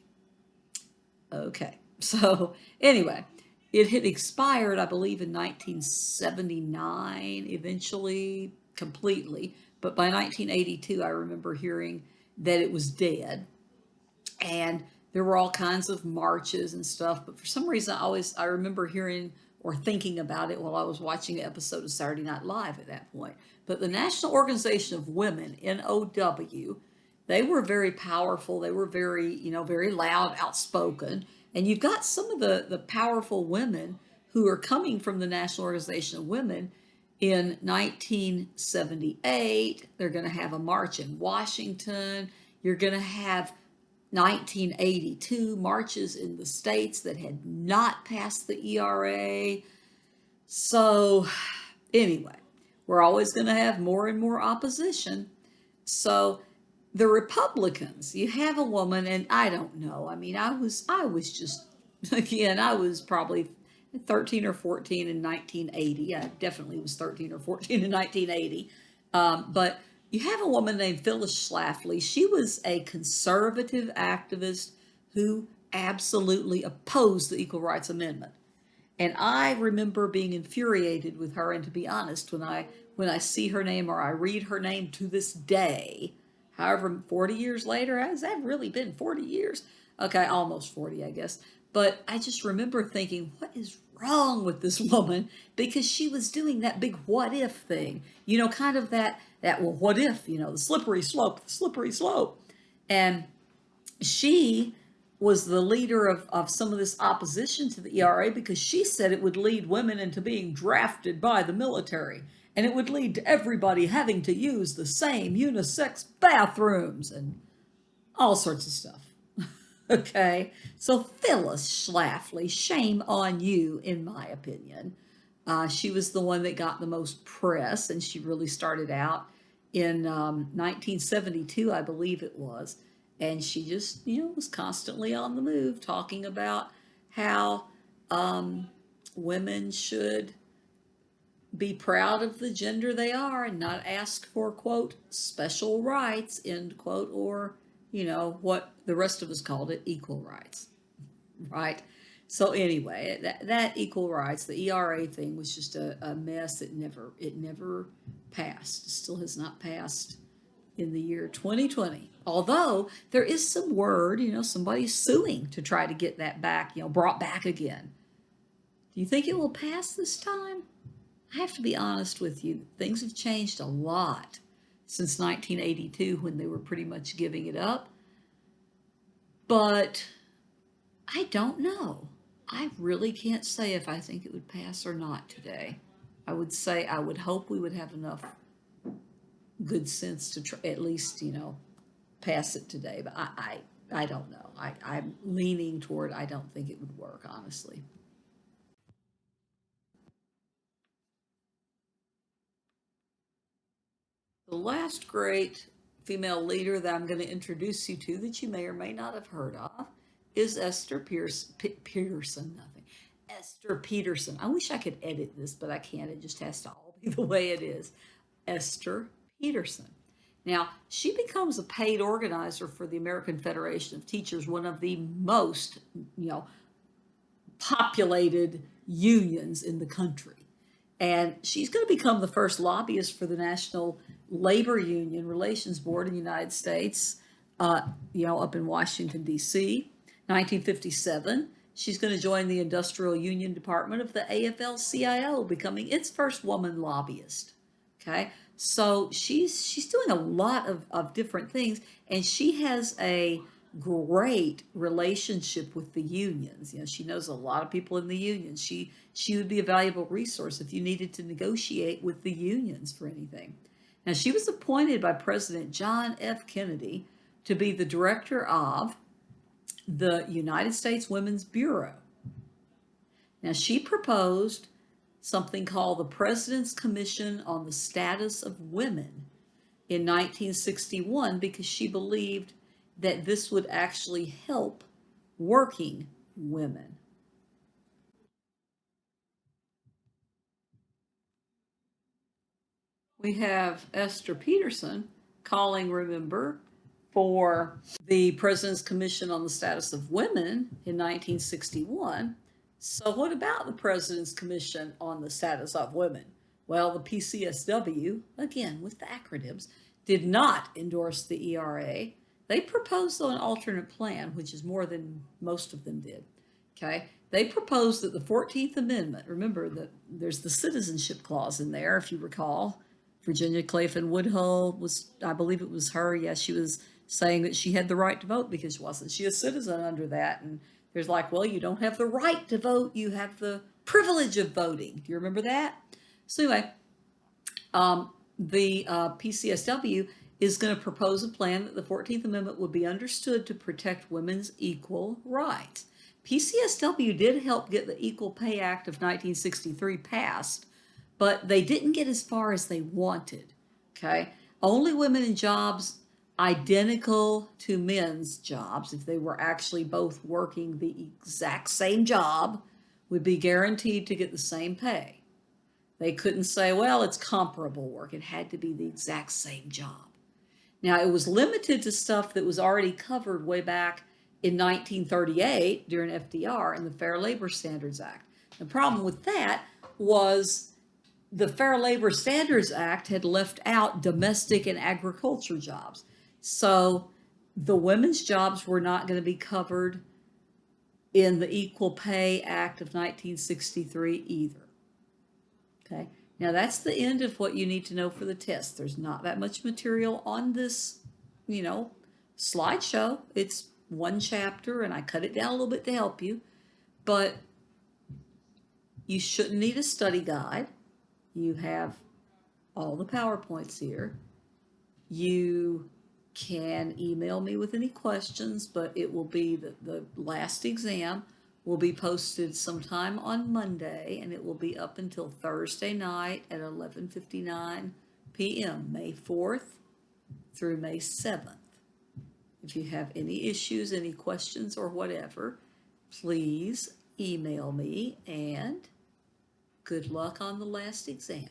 Okay, so anyway, it had expired, I believe, in 1979, eventually, completely. But by 1982, I remember hearing that it was dead. And there were all kinds of marches and stuff. But for some reason, I remember hearing or thinking about it while I was watching an episode of Saturday Night Live at that point. But the National Organization of Women, NOW, they were very powerful. They were very, very loud, outspoken. And you've got some of the powerful women who are coming from the National Organization of Women. In 1978, they're going to have a march in Washington. You're going to have 1982 marches in the states that had not passed the ERA. So anyway, we're always going to have more and more opposition. So the Republicans, you have a woman, and I don't know. I mean, I was just, again, I was probably 13 or 14 in 1980. I definitely was 13 or 14 in 1980. But you have a woman named Phyllis Schlafly. She was a conservative activist who absolutely opposed the Equal Rights Amendment. And I remember being infuriated with her. And to be honest, when I see her name or I read her name to this day, however, 40 years later, has that really been 40 years? Okay, almost 40, I guess. But I just remember thinking, what is wrong with this woman? Because she was doing that big what if thing, kind of that, well, what if, the slippery slope. And she was the leader of some of this opposition to the ERA because she said it would lead women into being drafted by the military, and it would lead to everybody having to use the same unisex bathrooms and all sorts of stuff. Okay, so Phyllis Schlafly, shame on you, in my opinion. She was the one that got the most press, and she really started out in 1972, I believe it was. And she just, was constantly on the move talking about how women should be proud of the gender they are and not ask for, quote, special rights, end quote, or, what the rest of us called it, equal rights, right? So anyway, that equal rights, the ERA thing was just a mess. It never passed. It still has not passed in the year 2020. Although there is some word, somebody's suing to try to get that back, brought back again. Do you think it will pass this time? I have to be honest with you. Things have changed a lot since 1982 when they were pretty much giving it up. But I don't know. I really can't say if I think it would pass or not today. I would say I would hope we would have enough good sense to try, at least, pass it today. But I don't know. I'm leaning toward I don't think it would work, honestly. The last great female leader that I'm going to introduce you to that you may or may not have heard of is Esther Peterson. Nothing. Esther Peterson. I wish I could edit this, but I can't. It just has to all be the way it is. Esther Peterson. Now, she becomes a paid organizer for the American Federation of Teachers, one of the most, populated unions in the country. And she's going to become the first lobbyist for the National Labor Union Relations Board in the United States, up in Washington, D.C. 1957, she's going to join the Industrial Union Department of the AFL-CIO, becoming its first woman lobbyist. Okay, so she's doing a lot of different things, and she has a great relationship with the unions. She knows a lot of people in the unions. She would be a valuable resource if you needed to negotiate with the unions for anything. Now, she was appointed by President John F. Kennedy to be the director of the United States Women's Bureau. Now, she proposed something called the President's Commission on the Status of Women in 1961 because she believed that this would actually help working women. We have Esther Peterson calling, remember, for the President's Commission on the Status of Women in 1961. So what about the President's Commission on the Status of Women? Well, the PCSW, again with the acronyms, did not endorse the ERA. They proposed, though, an alternate plan, which is more than most of them did. Okay, they proposed that the 14th Amendment, remember that there's the citizenship clause in there, if you recall. Virginia Clayton Woodhull was, I believe it was her, yes, she was saying that she had the right to vote because wasn't she a citizen under that? And there's like, well, you don't have the right to vote, you have the privilege of voting. Do you remember that? So anyway, the PCSW is going to propose a plan that the 14th Amendment would be understood to protect women's equal rights. PCSW did help get the Equal Pay Act of 1963 passed, but they didn't get as far as they wanted. Okay, only women in jobs identical to men's jobs, if they were actually both working the exact same job, would be guaranteed to get the same pay. They couldn't say, well, it's comparable work. It had to be the exact same job. Now, it was limited to stuff that was already covered way back in 1938 during FDR and the Fair Labor Standards Act. The problem with that was the Fair Labor Standards Act had left out domestic and agriculture jobs. So the women's jobs were not going to be covered in the Equal Pay Act of 1963 either. Okay, now that's the end of what you need to know for the test. There's not that much material on this, slideshow. It's one chapter and I cut it down a little bit to help you, but you shouldn't need a study guide. You have all the PowerPoints here. You can email me with any questions, but it will be the last exam will be posted sometime on Monday, and it will be up until Thursday night at 11:59 p.m., May 4th through May 7th. If you have any issues, any questions, or whatever, please email me, and good luck on the last exam.